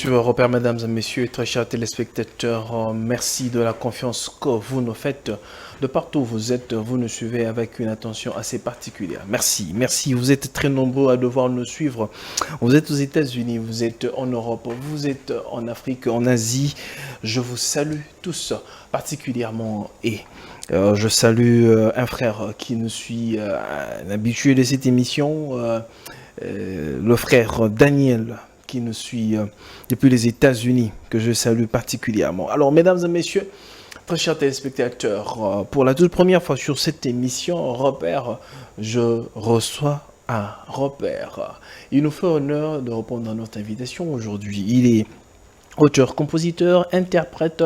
Monsieur Robert, mesdames et messieurs, très chers téléspectateurs, merci de la confiance que vous nous faites. De partout où vous êtes, vous nous suivez avec une attention assez particulière. Merci, merci. Vous êtes très nombreux à devoir nous suivre. Vous êtes aux États-Unis, vous êtes en Europe, vous êtes en Afrique, en Asie. Je vous salue tous particulièrement et je salue un frère qui nous suit, un habitué de cette émission, le frère Daniel, qui nous suit depuis les États-Unis, que je salue particulièrement. Alors, mesdames et messieurs, très chers téléspectateurs, pour la toute première fois sur cette émission, Robert, je reçois un Robert. Il nous fait honneur de répondre à notre invitation aujourd'hui. Il est auteur, compositeur, interprète,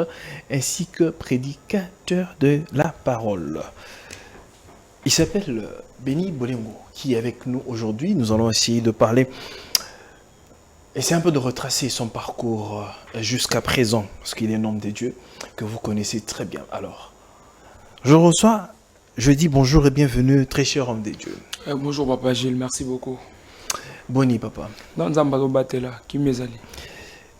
ainsi que prédicateur de la parole. Il s'appelle Benny Bolengo, qui est avec nous aujourd'hui. Nous allons essayer de parler, essayer un peu de retracer son parcours jusqu'à présent, parce qu'il est un homme de Dieu que vous connaissez très bien. Alors, je dis bonjour et bienvenue, très cher homme de Dieu. Bonjour Papa Gilles, merci beaucoup. Boni papa. Dans Zambado Batela, qui m'est allé.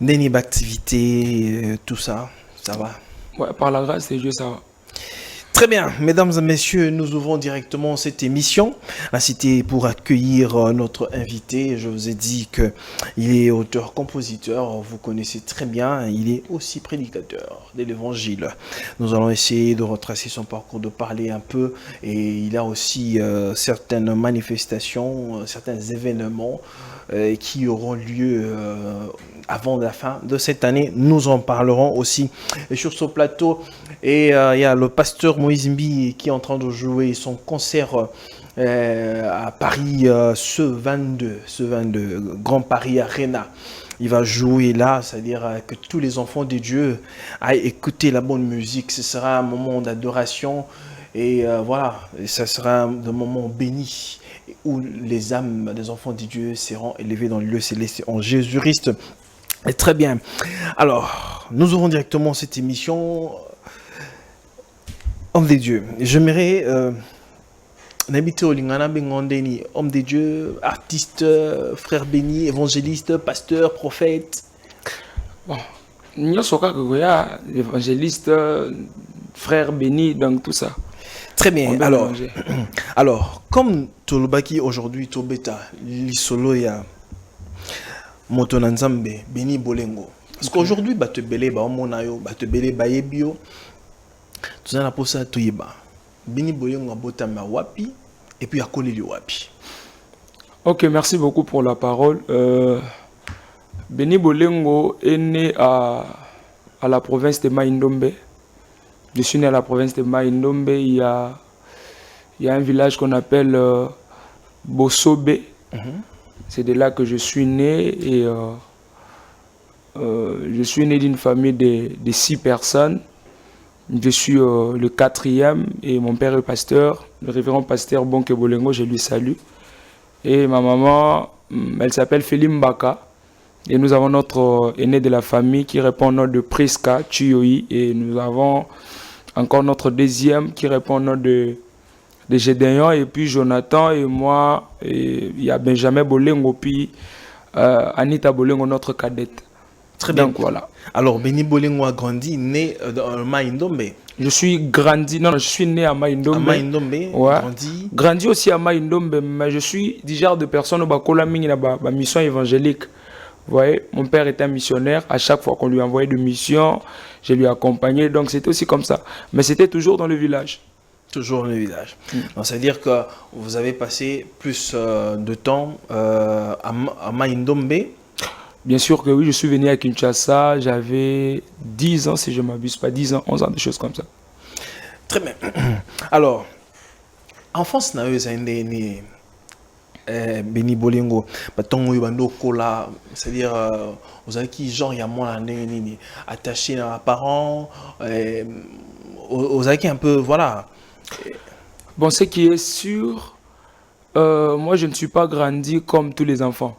N'est activité, tout ça, ça va? Ouais, par la grâce de Dieu, ça va. Très bien, mesdames et messieurs, nous ouvrons directement cette émission. Là, c'était pour accueillir notre invité. Je vous ai dit qu'il est auteur-compositeur, vous connaissez très bien. Il est aussi prédicateur de l'évangile. Nous allons essayer de retracer son parcours, de parler un peu. Et il a aussi certaines manifestations, certains événements qui auront lieu avant la fin de cette année. Nous en parlerons aussi. Et sur ce plateau, et il y a le pasteur Moïse Mbi qui est en train de jouer son concert à Paris ce 22, Grand Paris Arena. Il va jouer là, c'est-à-dire que tous les enfants de Dieu aillent écouter la bonne musique. Ce sera un moment d'adoration et voilà, ça sera un moment béni où les âmes des enfants de Dieu seront élevées dans le lieu céleste en Jésus-Christ. Très bien. Alors, nous aurons directement cette émission. Homme de Dieu. J'aimerais n'habiter au Lingana Bengondeni, homme de Dieu, artiste, frère béni, évangéliste, pasteur, prophète. Bon, nous sommes évangéliste, frère béni, donc tout ça. Très bien. Alors, comme Tolobaki aujourd'hui, Tobeta, Lisoloya, Motonanzambe, Benny Bolengo. Parce qu'aujourd'hui, te belé ba omonayo, te belé ba yebio. Tout ça na posa toyeba. Benny Bolengo abotama wapi et puis akoleli wapi. Ok, merci beaucoup pour la parole. Benny Bolengo est né à la province de Maïndombe. Je suis né à la province de Maïndombe. Il y a un village qu'on appelle Bosobe. C'est de là que je suis né et je suis né d'une famille de 6 personnes. Je suis le 4e et mon père est pasteur, le révérend pasteur Bonke Bolengo, je lui salue. Et ma maman, elle s'appelle Félim Baka. Et nous avons notre aîné de la famille qui répond au nom de Priska Chuyoi. Et nous avons encore notre deuxième qui répond au nom de Gédéon, et puis Jonathan et moi, et il y a Benjamin Bolengo, puis Anita Bolengo, notre cadette. Très bien. Donc voilà. Alors, Benny Bolengo a grandi, né dans Maïndombe. Je suis né à Maïndombe. À Maïndombe, ouais. Grandi aussi à Maïndombe, mais je suis du genre de personne qui a une mission évangélique. Vous voyez, mon père était un missionnaire. À chaque fois qu'on lui envoyait de missions, je lui accompagnais. Donc c'était aussi comme ça. Mais c'était toujours dans le village. Toujours dans le village. Donc, c'est-à-dire que vous avez passé plus de temps à Maïndombe. Bien sûr que oui, je suis venu à Kinshasa, j'avais 10 ans si je ne m'abuse pas, 10 ans, 11 ans, des choses comme ça. Très bien. Alors, en France, Benny Bolengo, c'est-à-dire, vous avez qui genre, il y a moins attaché à parents, vous avez qui un peu, voilà. Bon, ce qui est sûr, moi je ne suis pas grandi comme tous les enfants.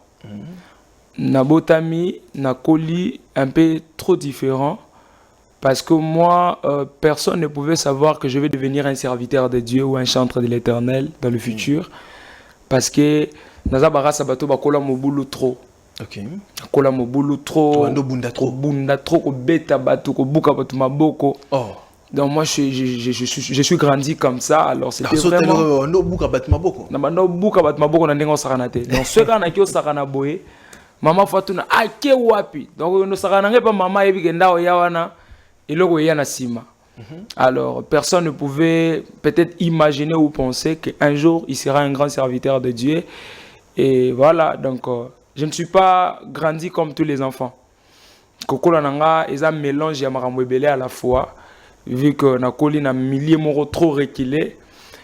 Nabotami, Nakoli, un peu trop différent. Parce que moi, personne ne pouvait savoir que je vais devenir un serviteur de Dieu ou un chantre de l'Éternel dans le futur. Parce que Nazabara Sabato Bakola Moboulou trop. Ok. Kola mobulu trop. Wando bunda trop. Bunda trop, ko beta batu, ko buka batu maboko. Oh. Donc moi je suis grandi comme ça, alors c'était vraiment. Wando buka batu maboko. Na bando buka batu maboko na ndengo sakana te. Donc ce kana ki osakana boye, maman fatuna ake wapi. Donc no sakana ngepa mama yebi kenda o yawana, eloko yana sima. Alors, personne ne pouvait peut-être imaginer ou penser qu'un jour, il sera un grand serviteur de Dieu. Et voilà, donc, je ne suis pas grandi comme tous les enfants. Koko Lananga, ils ont un mélange à Maramwebele à la fois, vu que Nakoli na milliers moro trop reculé.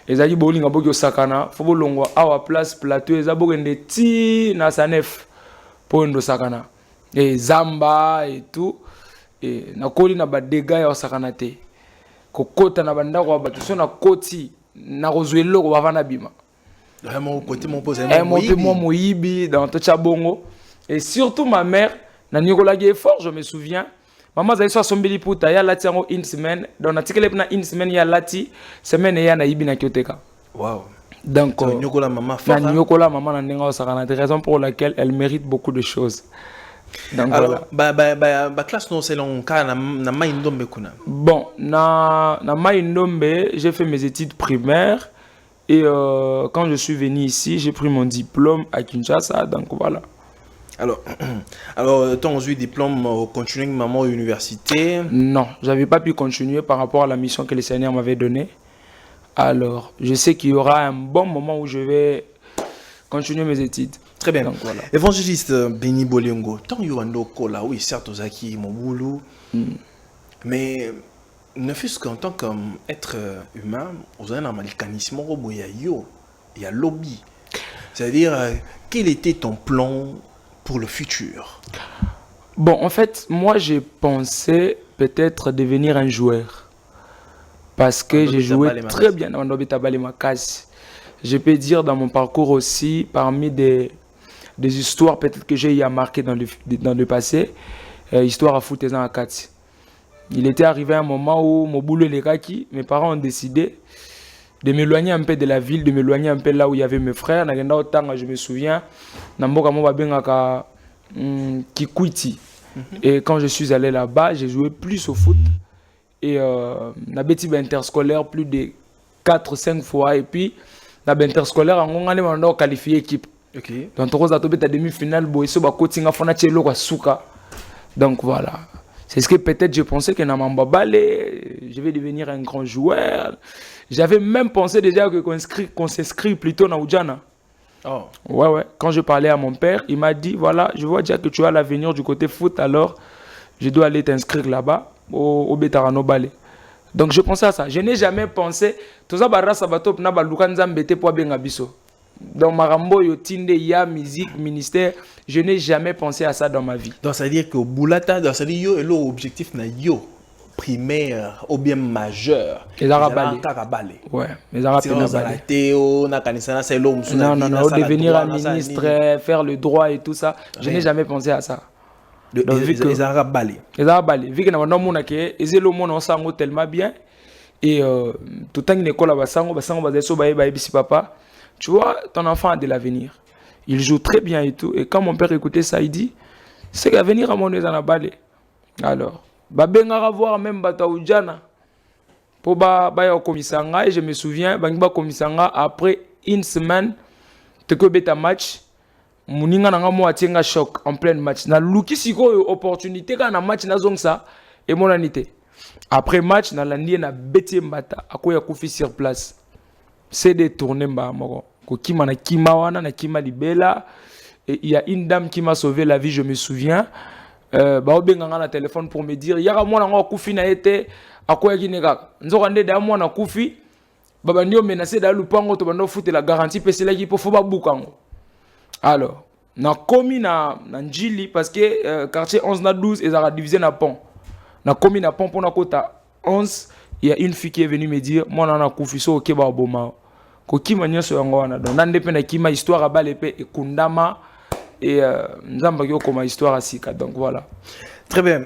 Ils ont dit, Boli Ngaboki Sakana, faut que à place plateau, ils ont dit, ti na sanef pour ndo Sakana. Et Zamba et tout. Et Nakoli na ba dégâts ya Sakana te. Kokota na banda kwa batu so na koti na rozwelo ko bavana bima Vraiment côté mon pose moi moyibi dans tout chabongo et surtout ma mère na nikola ge fort je me souviens maman zali so sombeli puta ya lati ngo une semaine dans article na une semaine ya lati semaine ya na yibi na kyoteka wow donc nyokola maman fort na nyokola maman na ndenga osakana raison pour laquelle elle mérite beaucoup de choses. Donc, alors, voilà. classe non c'est long cas na Maindombe kuna. Bon, na Maindombe, j'ai fait mes études primaires et quand je suis venu ici, j'ai pris mon diplôme à Kinshasa, donc voilà. Alors, ton diplôme continué maman à l'université? Non, j'avais pas pu continuer par rapport à la mission que le Seigneur m'avait donnée. Alors, je sais qu'il y aura un bon moment où je vais continuer mes études. Très bien. Donc, voilà. Évangéliste Béni Bolengo, tant Yoando Kola, oui, certes, Ozaki, mon boulot, mais ne fût-ce qu'en tant qu'être humain, vous avez un mécanisme, il y a lobby. C'est-à-dire, quel était ton plan pour le futur? Bon, en fait, moi, j'ai pensé peut-être devenir un joueur. Parce que j'ai joué très bien dans je peux dire dans mon parcours aussi, parmi des histoires peut-être que j'ai marqué dans le passé, histoire à foot à Kati. Il était arrivé un moment où mon boulot les Kaki, mes parents ont décidé de m'éloigner un peu de la ville, de m'éloigner un peu là où il y avait mes frères. Je me souviens, Kikwiti. Et quand je suis allé là-bas, j'ai joué plus au foot. Et na beti interscolaire plus de 4-5 fois. Et puis, na interscolaire, on a qualifié équipe. Okay. Donc, on a été demi-finale, donc voilà. C'est ce que peut-être je pensais que je vais devenir un grand joueur. J'avais même pensé déjà qu'on s'inscrit plutôt dans Oudjana. Oh. Ouais. Quand je parlais à mon père, il m'a dit, voilà, je vois déjà que tu as l'avenir du côté foot, alors je dois aller t'inscrire là-bas, au Betarano Balé. Donc je pensais à ça. Je n'ai jamais pensé, tout ça, dans Marambo, Yotinde, ya musique, ministère, je n'ai jamais pensé à ça dans ma vie. Donc ça veut dire que Boulata, ça veut dire que l'objectif na yo primaire ou bien majeur. Les Arabes. Ouais, les Arabes. Non, devenir un ministre, faire le droit et tout ça, je n'ai jamais pensé à ça. Les Arabes balés. Les Arabes balés. Vu que nous avons le monde tellement bien et tout le temps une école à papa. Tu vois, ton enfant a de l'avenir. Il joue très bien et tout. Et quand mon père écoutait ça, il dit, c'est qu'à venir à mon nez en balé. Alors, Babengara voir même Bataoudjana. Pour au Komisanga. Et je me souviens, Bangba Komisanga, après une semaine, tu as un match. Mouninga nanga mo atenga choc en plein match. Na luki siko opportunité quand na match na zongsa et mon anité. Après match, na landi na beti mbata. Akoya kufi sur place. C'est détourné mba moko. Ko kima na kima wana na kima libela. Et il y a une dame qui m'a sauvé la vie, je me souviens. Baobenganga na téléphone pour me dire yaka mwana ngo kufi na été akoya kineka. Nzokande da mwana kufi. Baba ndio menacé da lupango to bando foot la garantie pesela ki po foba bukango. Alors, na komi na njili parce que quartier 11 na 12 ils ont divisé na pont. Na komi na pont pour na kota 11, il y a une fille qui est venue me dire moi na kufiso ke ba boma. Ko kima nyoso yango wana. Donc nande pe na kima histoire a balepe e kundama et nzamba yo comme histoire asika. Donc voilà. Très bien.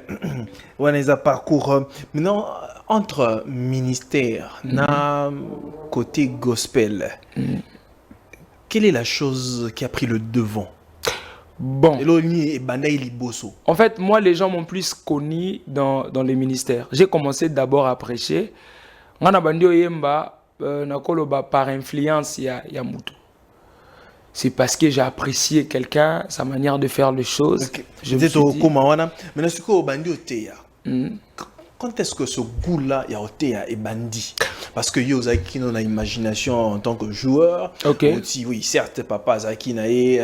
On a parcours maintenant entre ministère na côté gospel. Quelle est la chose qui a pris le devant? Bon. En fait, moi, les gens m'ont plus connu dans les ministères. J'ai commencé d'abord à prêcher. Par influence, il y a Moutou. C'est parce que j'ai apprécié quelqu'un, sa manière de faire les choses. Okay. Je me suis dit... Quand est-ce que ce goût-là est bandit? Parce que yo qui a une imagination en tant que joueur. Okay. Aussi, oui, certes, papa Zaki est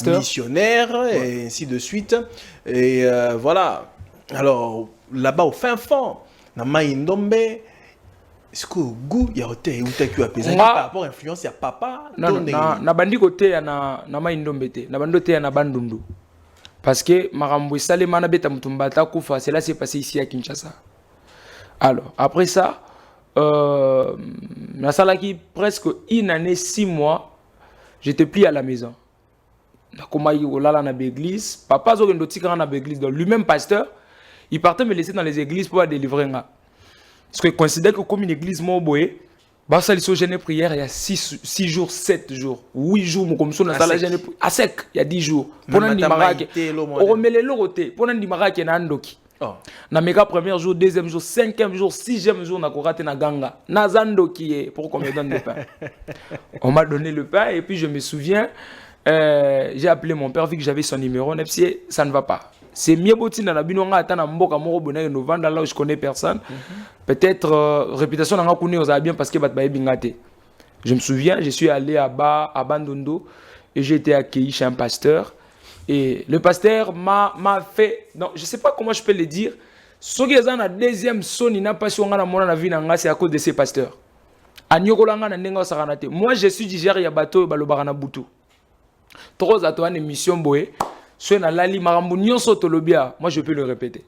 missionnaire et ainsi de suite. Et voilà. Alors, là-bas, au fin fond, dans Maïndombe, est-ce que le goût y a été ou tu as pesé par rapport à l'influence de papa? Non, na bandi côté na Maïndombe te, na bandi te na Bandundu. Parce que Marambo Salema na beta mutumbata kufa, cela s'est passé ici à Kinshasa. Alors, après ça, la salle qui presque une année, 6 mois, j'étais plus à la maison. Papa lui-même pasteur, il partait me laisser dans les églises pour délivrer. Parce qu'il considère que comme une église moboé, bah ça ils gêné prière il y a 6 jours, 7 jours, 8 jours comme ça dans la gêné à sec il y a 10 jours. Pour nan dimarake, on remet les loroté, pour nan dimarake na ndoki. Na meka premier jour, deuxième jour, cinquième jour, sixième jour na korate na ganga. Na zandoki pour qu'on me donne le pain. On m'a donné le pain et puis je me souviens j'ai appelé mon père vu que j'avais son numéro, ça ne va pas. C'est mieux botin dans la binonga atana mboka moko bonne no vanda là où je connais personne. Peut-être réputation n'a pas connu bien parce que bat bae bingate. Je me souviens, je suis allé à Bandundu et j'ai été accueilli chez un pasteur et le pasteur m'a fait non, je sais pas comment je peux le dire. Ce qui est dans la deuxième son il n'a pas su ngana mona na vie na c'est à cause de ces pasteurs. Anyokolanga na ndenga saranate. Moi je suis du genre ya bateau balobara na butu. Trois à toi une émission boé. Moi je peux le répéter.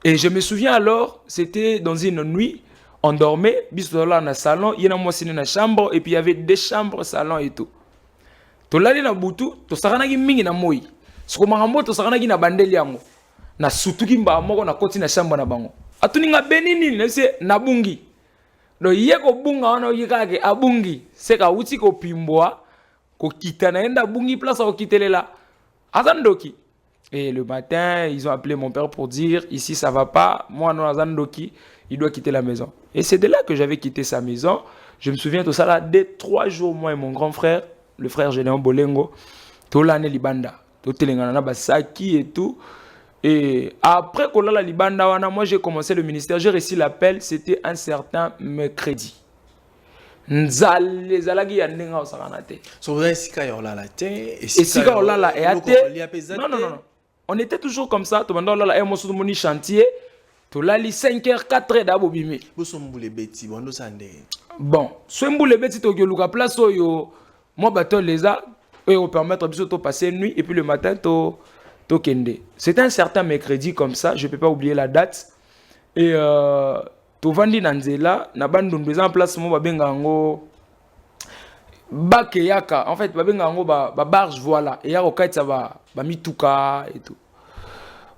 Et je me souviens alors, c'était dans une nuit, on dormait, dans le salon, il y a une chambre, et puis il y avait 2 chambres, salon et tout. To lali na butu, to saranagi mingi na moi. Soko marambo to saranagi na bandeli yango. Na sutuki mba moko na koti na chambre na bango. Atuni nga benini na se na bungi. Do yeko bunga wana yikake abungi, seka uti ko pimbwa, ko kita na enda bungi place ko kitelela. Azandoki. Et le matin, ils ont appelé mon père pour dire ici ça va pas, moi non Azandoki, il doit quitter la maison. Et c'est de là que j'avais quitté sa maison. Je me souviens de ça là, dès 3 jours, moi et mon grand frère, le frère Généon Bolengo, Tolane Libanda, Totelengana Basaki et tout. Et après Kolala Libanda, moi j'ai commencé le ministère, j'ai reçu l'appel, c'était un certain mercredi. Nzale zalagi ya ndenga osakana te. So esika ya olala te, esika olala e ate. Non. On était toujours comme ça, to banda olala e mosu moni chantier, to lali 5h 4h d'abo bimi. Boso mbule beti bondo sande. Bon, so mbule beti to luka place oyo moi bateau leza et on permettre biso to passer nuit et puis le matin to kende. C'était un certain mercredi comme ça, je peux pas oublier la date. Et Tovandi Nanzela, na Bandundu en place mo babenga ngo Bakeyaka. En fait, babenga ngo ba barge voilà. Et yako kaitsa ba mituka et tout.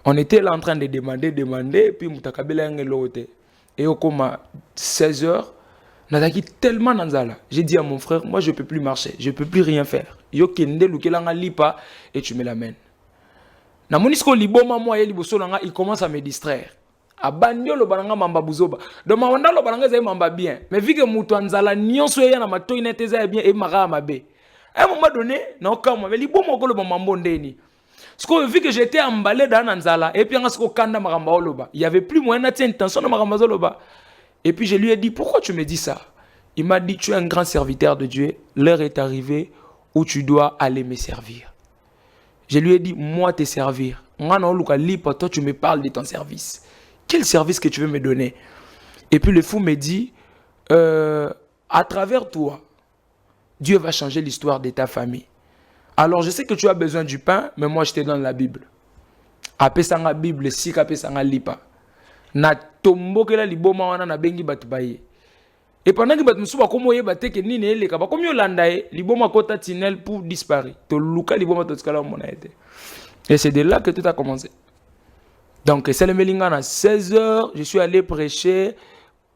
On était là en train de demander puis mutakabela ngelote. Et au coma 16h, nazaki tellement nanzala. J'ai dit à mon frère, moi je peux plus marcher, je peux plus rien faire. Yo kende lukelanga lipa et tu me l'amènes. Na monisko liboma moi liboso nanga, il commence à me distraire. Abanyo lo bananga mamba buzoba. Donc mawanda lo bananga zai mamba bien. Mais vu que mutu anzala nyonso ya na matoi na teza bien et mara mabe. À un moment donné, na okama mais libo moko lo mambo ndeni. Parce que vu que j'étais emballé dans Anzala et puis en ce kanda maramba oloba, il y avait plus moyen d'atteindre intention de maramba oloba. Et puis je lui ai dit pourquoi tu me dis ça? Il m'a dit tu es un grand serviteur de Dieu, l'heure est arrivée où tu dois aller me servir. Je lui ai dit moi te servir. Toi tu me parles de ton service. Quel service que tu veux me donner? Et puis le fou me dit, à travers toi, Dieu va changer l'histoire de ta famille. Alors je sais que tu as besoin du pain, mais moi je te donne la Bible. Apé sanga Bible, si kapé sanga lipa. Na tombo ke la liboma wana na bengi batu baye. Et pendant que batu musuba komo ye bate ke nini ele kaba komi olanda ye, liboma kota tinel pour disparaître. To luka liboma to skala mona été. Et c'est de là que tout a commencé. Donc, c'est le Melingan à 16h, je suis allé prêcher.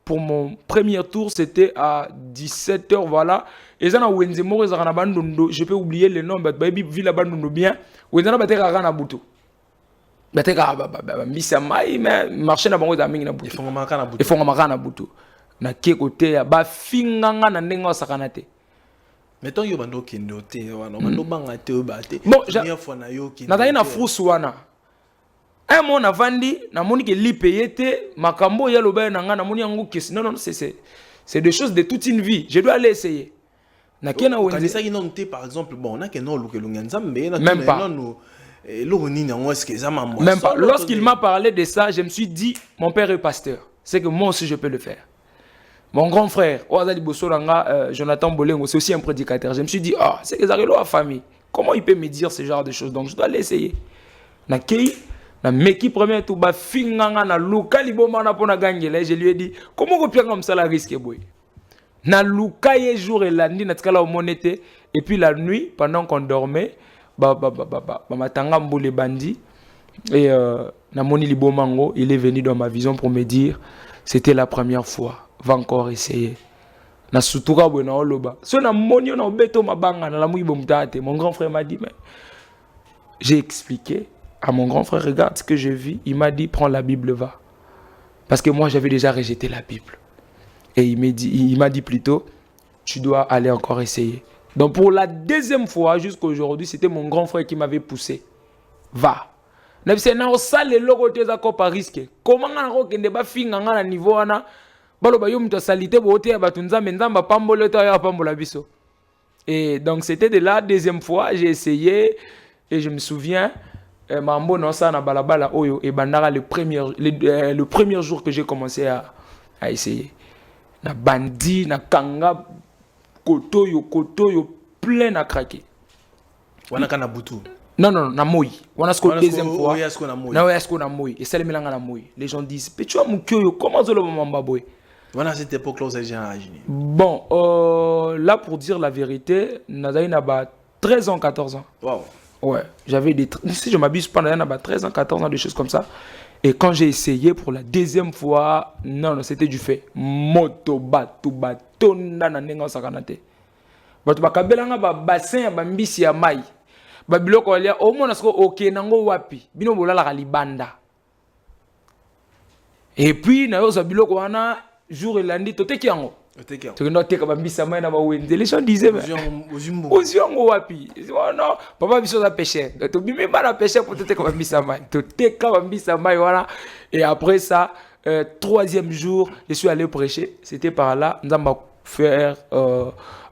pour mon premier tour, c'était à 17h, voilà. Et ça, je peux oublier le nom, mais Villa Bandondo bien. Wenzana bateka rana butu. Bateka mbisa mai mais marché na bango za mingi na butu. Il faut makana butu. Na ke côté ba finganga na ndenga sakana te. Mettons yo bando kendo te wana bando banga te obate. Bon, première fois na yo kendo. Na dai na frusu wana. Un mot na vandi na moni ke lipe yete makambo ya loba na nga na moni yango kesi. Non c'est des choses de toute une vie. Je dois aller essayer. Par exemple, bon, on a même pas. Même pas. Lorsqu'il m'a parlé de ça, je me suis dit, mon père est pasteur. C'est que moi aussi je peux le faire. Mon grand frère, Jonathan Bolengo, c'est aussi un prédicateur. Je me suis dit, ah, c'est que ça la famille. Comment il peut me dire ce genre de choses? Donc je dois l'essayer. Na meki premier tout ba finganga na luka liboma na pona gangela. Je lui ai dit, comment vous pouvez comme ça la risque boy? Na lukaye jour et la nuit na tkala monete et puis la nuit pendant qu'on dormait matanga mbole bandi et na moni libomango il est venu dans ma vision pour me dire c'était la première fois va encore essayer na sutuka bona oloba so na moni na beto mabanga na la mui bomtate. Mon grand frère m'a dit mais j'ai expliqué à mon grand frère regarde ce que je vis. Il m'a dit prends la Bible, va, parce que moi j'avais déjà rejeté la Bible. Et il m'a dit plutôt, tu dois aller encore essayer. Donc pour la deuxième fois jusqu'à aujourd'hui, c'était mon grand frère qui m'avait poussé. Va. Comment et donc c'était de la deuxième fois, j'ai essayé et je me souviens, le premier jour que j'ai commencé à essayer. Na bandi, na kanga, kotoyo, plein na craquer. Wana kana butu. Non, na moi. Wana sko deuxième fois. Na oyasko na moi. Et ça les mélange na moi. Les gens disent, mais tu as mon kyoyo, comment ça le mamba boy? Voilà cette époque-là, vous avez déjà. Bon, là pour dire la vérité, Nazaï n'a pas 13 ans, 14 ans. Wow. Ouais, j'avais des. Si je m'abuse pas, Nazaï n'a pas 13 ans, 14 ans, des choses comme ça. Et quand j'ai essayé pour la deuxième fois, non, c'était du fait. Moto, bato, na nenga sakanate. Bato bakabelanga ba bassin ba mbisi ya mai. Ba biloko alia au moins nasko OK nango wapi. Bino bolala libanda. Et puis na yo za biloko wana jour et lundi toteki yango. Tu n'as pas de mbisi ya mai na ba wende. Les gens disaient Oziongo wapi. Non, papa biso za pêcher. Tu bimé pas la pêcher pour toteka ba mbisi ya mai. Toteka ba mbisi ya mai voilà. Et après ça, troisième jour, je suis allé prêcher. C'était par là, nous allons faire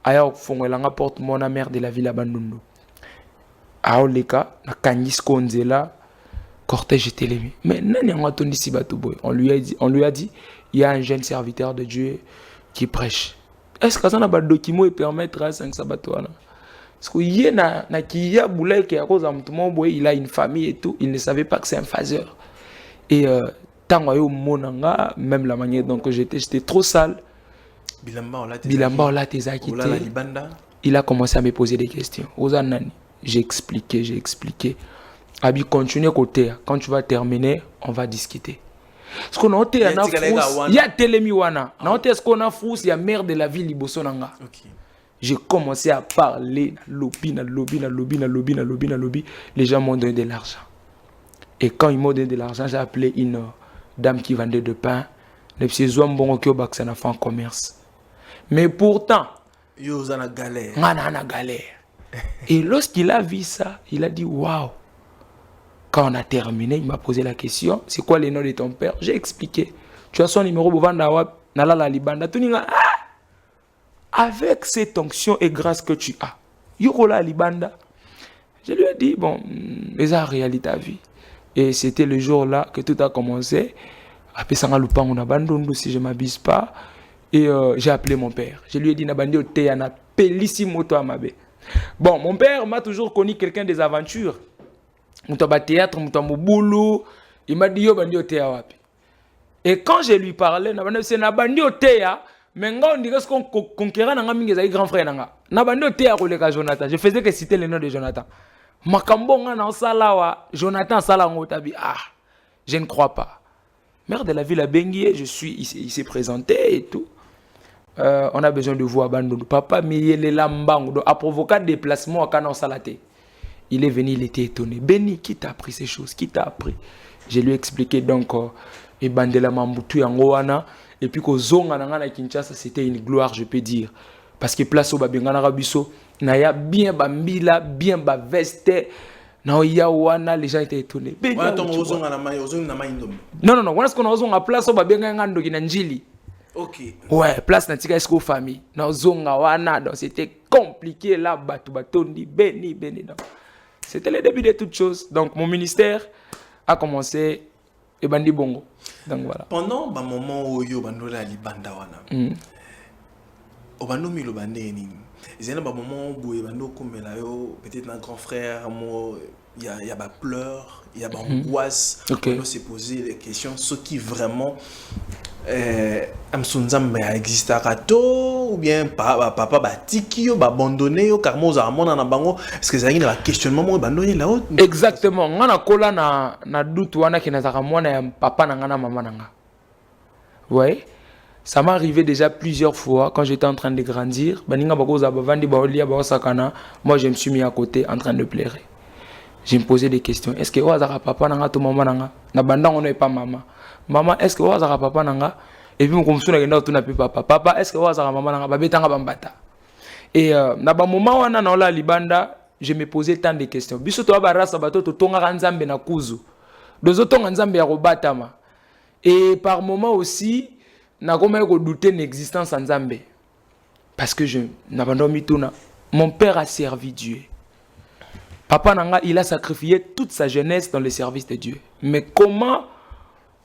ailleurs fongelanga porte mon mère de la ville à Bandundu. À Oleka, na Kanyis Konzela, cortège était lémi. Mais nani on attendu si bateau boy. On lui a dit, il y a un jeune serviteur de Dieu qui prêche. Est-ce que ça n'a pas de document et permettre à 5 sabato là? Parce que y a na kiya boulay qui a cause à mon boy, il a une famille et tout, il ne savait pas que c'est un phaseur. Et monanga, même la manière dont j'étais trop sale. Bilamba tes quitté. Il a commencé à me poser des questions. J'ai expliqué. Abi continue côté. Quand tu vas terminer, on va discuter. Parce qu'on a il y a Telemi wana. Est-ce qu'on a fous, il y a maire de la ville Libosonanga. J'ai commencé à parler, lobby. Les gens m'ont donné de l'argent. Et quand ils m'ont donné de l'argent, j'ai appelé une dame qui vendait de pain. Les petits hommes bon qui ont fait en commerce. Mais pourtant, ils ont galère. Et lorsqu'il a vu ça, il a dit waouh. Quand on a terminé, il m'a posé la question, c'est quoi le nom de ton père? J'ai expliqué. Tu as son numéro Nalala Libanda. Avec cette onction et grâce que tu as, Yurola Libanda. Je lui ai dit bon, mais ça réalité ta vie. Et c'était le jour-là que tout a commencé. Après ça, on a abandonné si je ne m'abuse pas. Et j'ai appelé mon père. Je lui ai dit, Nabandi au Théana, Pellissimo to Amabe. Bon, mon père m'a toujours connu quelqu'un des aventures. Moutaba théâtre, moutaba boulot. Il m'a dit, yo bandi au Théa wapi. Et quand je lui parlais, c'est Nabandi au Théa, mais on dirait qu'on conquérant n'a pas grand frère nanga. Nabandi au Théa avec Jonathan. Je faisais que citer le nom de Jonathan. Makambo nga na salawa Jonathan salango tabi je ne crois pas. Maire de la ville à Benguié, il s'est présenté et tout. On a besoin de vous abandonner. Papa, mais il est là, a provoqué des déplacements à Canon Salaté. Il est venu, il était étonné. Béni, qui t'a appris ces choses? Qui t'a appris? Je lui ai expliqué donc, et Bandela Mambutu Yangoana, et puis que Zonga Nangana Kinshasa, c'était une gloire, je peux dire. Parce que place au Babengana Rabiso, Naya bien Bambila, bien Baveste, Naya Wana, les gens étaient étonnés. Non, non, on a ce qu'on a besoin à place au Babengana Nandjili. Ok. Ouais, place Natika Esco famille. Dans Zonga Wana, donc c'était compliqué là, Batondi, Béni. C'était le début de toutes choses. Donc mon ministère a commencé et Bandi Bongo. Donc voilà. Pendant le moment où yo bandola li banda wana. Obando mi lo bandé ni. Il y a un moment où yo bando komela yo peut-être un grand frère moi il y a ba pleurs, il y a ba angoisse. On se poser les questions ce qui vraiment Amsunzambe existe à Rato ou bien papa batiki yo abandonné yo car moi amona na bango est-ce que ça y a un questionnement moi abandonné là haut exactement ngana kola na doute wana kinazaka mwana ya papa na ngana mama nanga. Ouais, ça m'est arrivé déjà plusieurs fois quand j'étais en train de grandir baninga bakoza bavandi baolia baosakana, moi je me suis mis à côté en train de pleurer. Je me posais des questions, est-ce que wazaka papa nanga to mama nanga na banda on n'est pas maman. Maman, est-ce que wazaka papa nanga? Et puis, je suis allé tout papa. Papa, est-ce que wazaka maman nanga? Babetanga bambata. Et na ba moment wana na ola libanda, je me posais tant de questions. Biso to ba rasa bato to tonga nzambe na kuzu. Dozo tonga nzambe ya robatama. Et par moment aussi, na koma ko douter l'existence nzambe. Parce que mon père a servi Dieu. Papa nanga, il a sacrifié toute sa jeunesse dans le service de Dieu. Mais comment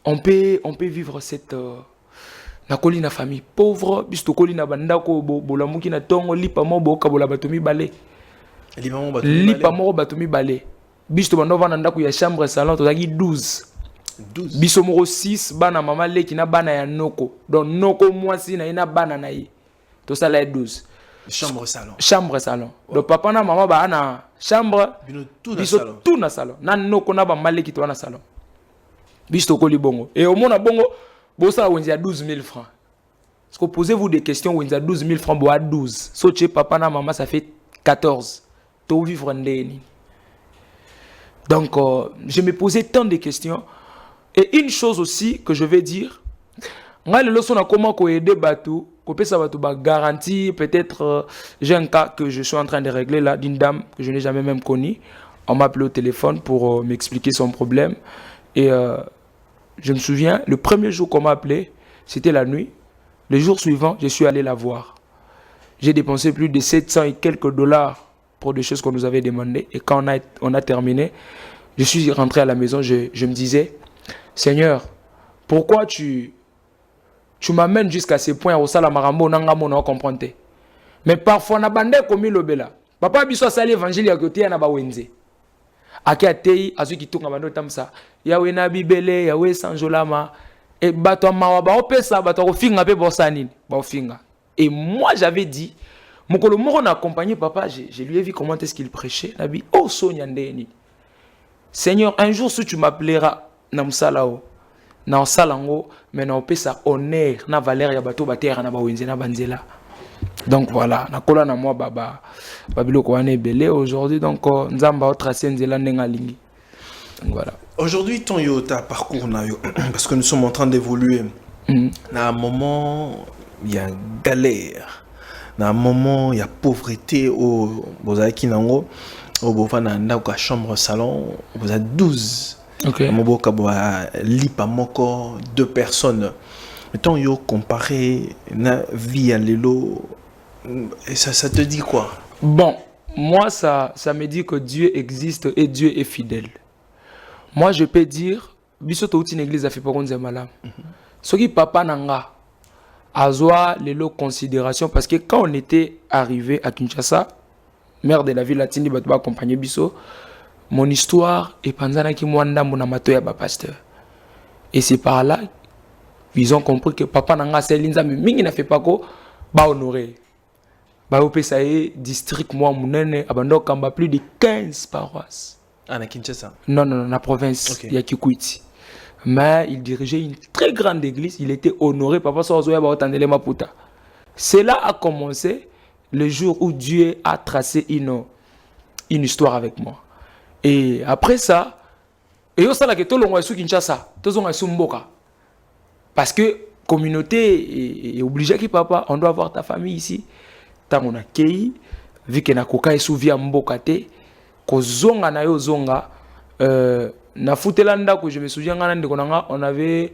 on peut vivre cette nakoli na famille pauvre bisto koli na bandako bolamuki na tongo lipa mo boka bola batomi balé lipa mo batomi balé bisto bando vana ndako ya chambre salon tozaki 12 biso moko 6 bana mama leki na bana ya noko donc noko mwasi na ina bana na ye to sala 12 chambre salon donc papa na mama ba na chambre biso tout na salon na noko na ba maleki to na salon bisto koli bongo et au mona bongo bosa wenzi a 12 000 francs. Est-ce que posez-vous des questions wenzi a 12 000 francs bo a 12. So chez papa na maman ça fait 14. To vivre ndeni. Donc je me posais tant de questions et une chose aussi que je vais dire, nga le leçon na comment ko aider batou, ko pesa batou ba garantie peut-être j'ai un cas que je suis en train de régler là d'une dame que je n'ai jamais même connue. On m'a appelé au téléphone pour m'expliquer son problème et je me souviens, le premier jour qu'on m'a appelé, c'était la nuit. Le jour suivant, je suis allé la voir. J'ai dépensé plus de 700 et quelques dollars pour des choses qu'on nous avait demandées. Et quand on a terminé, je suis rentré à la maison, je me disais, Seigneur, pourquoi tu m'amènes jusqu'à ce point au Salamarambo, Nangamo, non comprendre. Mais parfois, on a bandé comme il bela. Papa biso sali évangile à côté, on a bawenze. Aki atei azu kitunga bando tamsa yawe na bibele yawe sanjolama et bato mawa ba opesa bato ko finga pe bosani ba finga. Et moi j'avais dit mokolo moko na accompagné papa, je lui ai vu comment est-ce qu'il prêchait nabi oh sonya ndeni. Seigneur, un jour si tu m'appelleras na msalao na salango mais na opesa honneur na valeur ya bato batera na ba wenze na banzela. Donc voilà, nakola na moi baba babiloko wane belé aujourd'hui donc nzamba tracé nzela ndenga lingi. Donc voilà. Aujourd'hui ton ta parcours na yo parce que nous sommes en train d'évoluer. Na un moment il y a galère. Na un moment il y a pauvreté au bozaki nango au bofana ndako chambre salon vous êtes 12. OK. Moboka boa lipa moko 2 personnes. Mettons yo comparé na vie à lelo. Et ça te dit quoi? Bon, moi ça me dit que Dieu existe et Dieu est fidèle. Moi je peux dire, biso to une église a fait pas qu'on malam. Ce qui papa nanga azwa lelo considération parce que quand on était arrivé à Kinshasa, maire de la ville latine ba accompagner biso, mon histoire est panzana ki mwanda mona mato ya ba pasteur. Et c'est par là ils ont compris que papa nanga c'est linza mais mingi na fait pas ko ba honorer. Bah au PSAE district moi munene abando kamba plus de 15 paroisses. Ah na Kinshasa. Non, la province, okay. Il y a Kikwiti. mais il dirigeait une très grande église. Il était honoré. Papa Sozoya Baotandele Maputa. Cela a commencé le jour où Dieu a tracé une histoire avec moi. Et après ça, et ça la que tout le monde est Kinshasa, tout le monde est Mboka. Parce que communauté est obligée que papa, on doit avoir ta famille ici. Tant on a kei, vu que na koka est sous via Mboka te, ko zonga na yo zonga, na futelanda que je me souviens on avait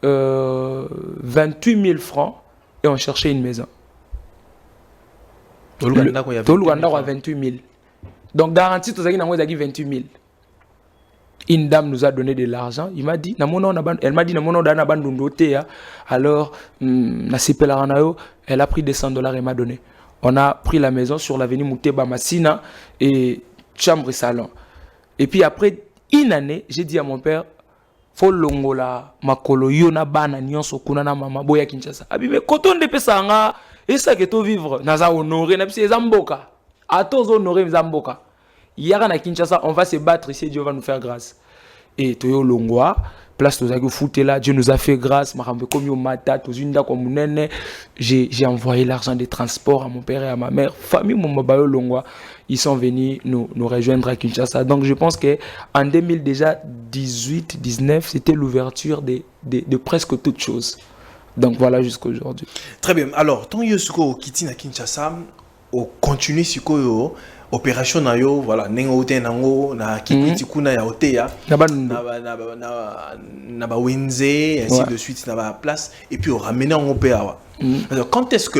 28 000 francs et on cherchait une maison. Tout le Rwanda a 28 000. Donc garantie tout ça qui n'a pas 28 000. Une dame nous a donné de l'argent. Il m'a dit, elle m'a dit, alors, elle a pris des $100 et m'a donné. On a pris la maison sur l'avenue Mouteba Massina et chambre et salon. Et puis après une année, j'ai dit à mon père, faut longola makolo yona bana nyonso kuna na mama boya Kinshasa. Abi mais koton de pesanga et ça que to vivre naza honorer na psi zamboka. A tous honorer zamboka. Yara na Kinshasa, on va se battre ici, Dieu va nous faire grâce. Et Toyo Longwa, place Tozaki Foutela, Dieu nous a fait grâce. J'ai envoyé l'argent des transports à mon père et à ma mère. Famille Momabayo Longwa, ils sont venus nous rejoindre à Kinshasa. Donc je pense qu'en 2018-19, c'était l'ouverture de presque toutes choses. Donc voilà jusqu'à aujourd'hui. Très bien. Alors, tant Yosuko Kiti na Kinshasa, on continue sur opération na yo voilà nengo te nango na kikwiti kuna ya oteya na ba wenze ainsi de suite na ba place et puis on ramène en opéra. Alors quand est-ce que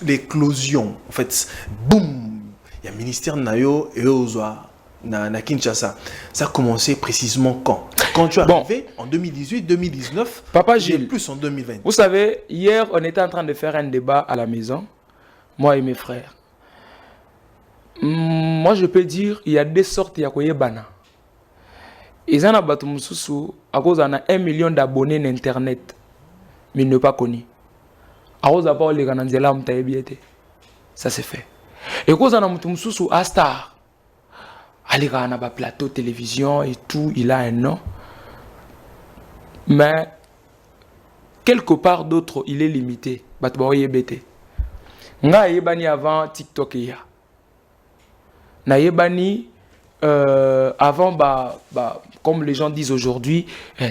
l'éclosion en fait boum il y a ministère na yo et ozwa na Kinshasa ça a commencé précisément quand tu es arrivé en 2018 2019 Papa Gilles plus en 2020. Vous savez hier on était en train de faire un débat à la maison moi et mes frères. Moi, je peux dire il y a deux sortes de Yakoyebana. Ils ont à cause de 1 million d'abonnés sur Internet, mais ils ne sont pas connus. À cause de les Gananzela, ça c'est fait. Et à cause de Astar, il a un plateau télévision et tout, il a un nom. Mais quelque part d'autre, il est limité. Nga yebani avant TikTok ya. Na yebani avant comme les gens disent aujourd'hui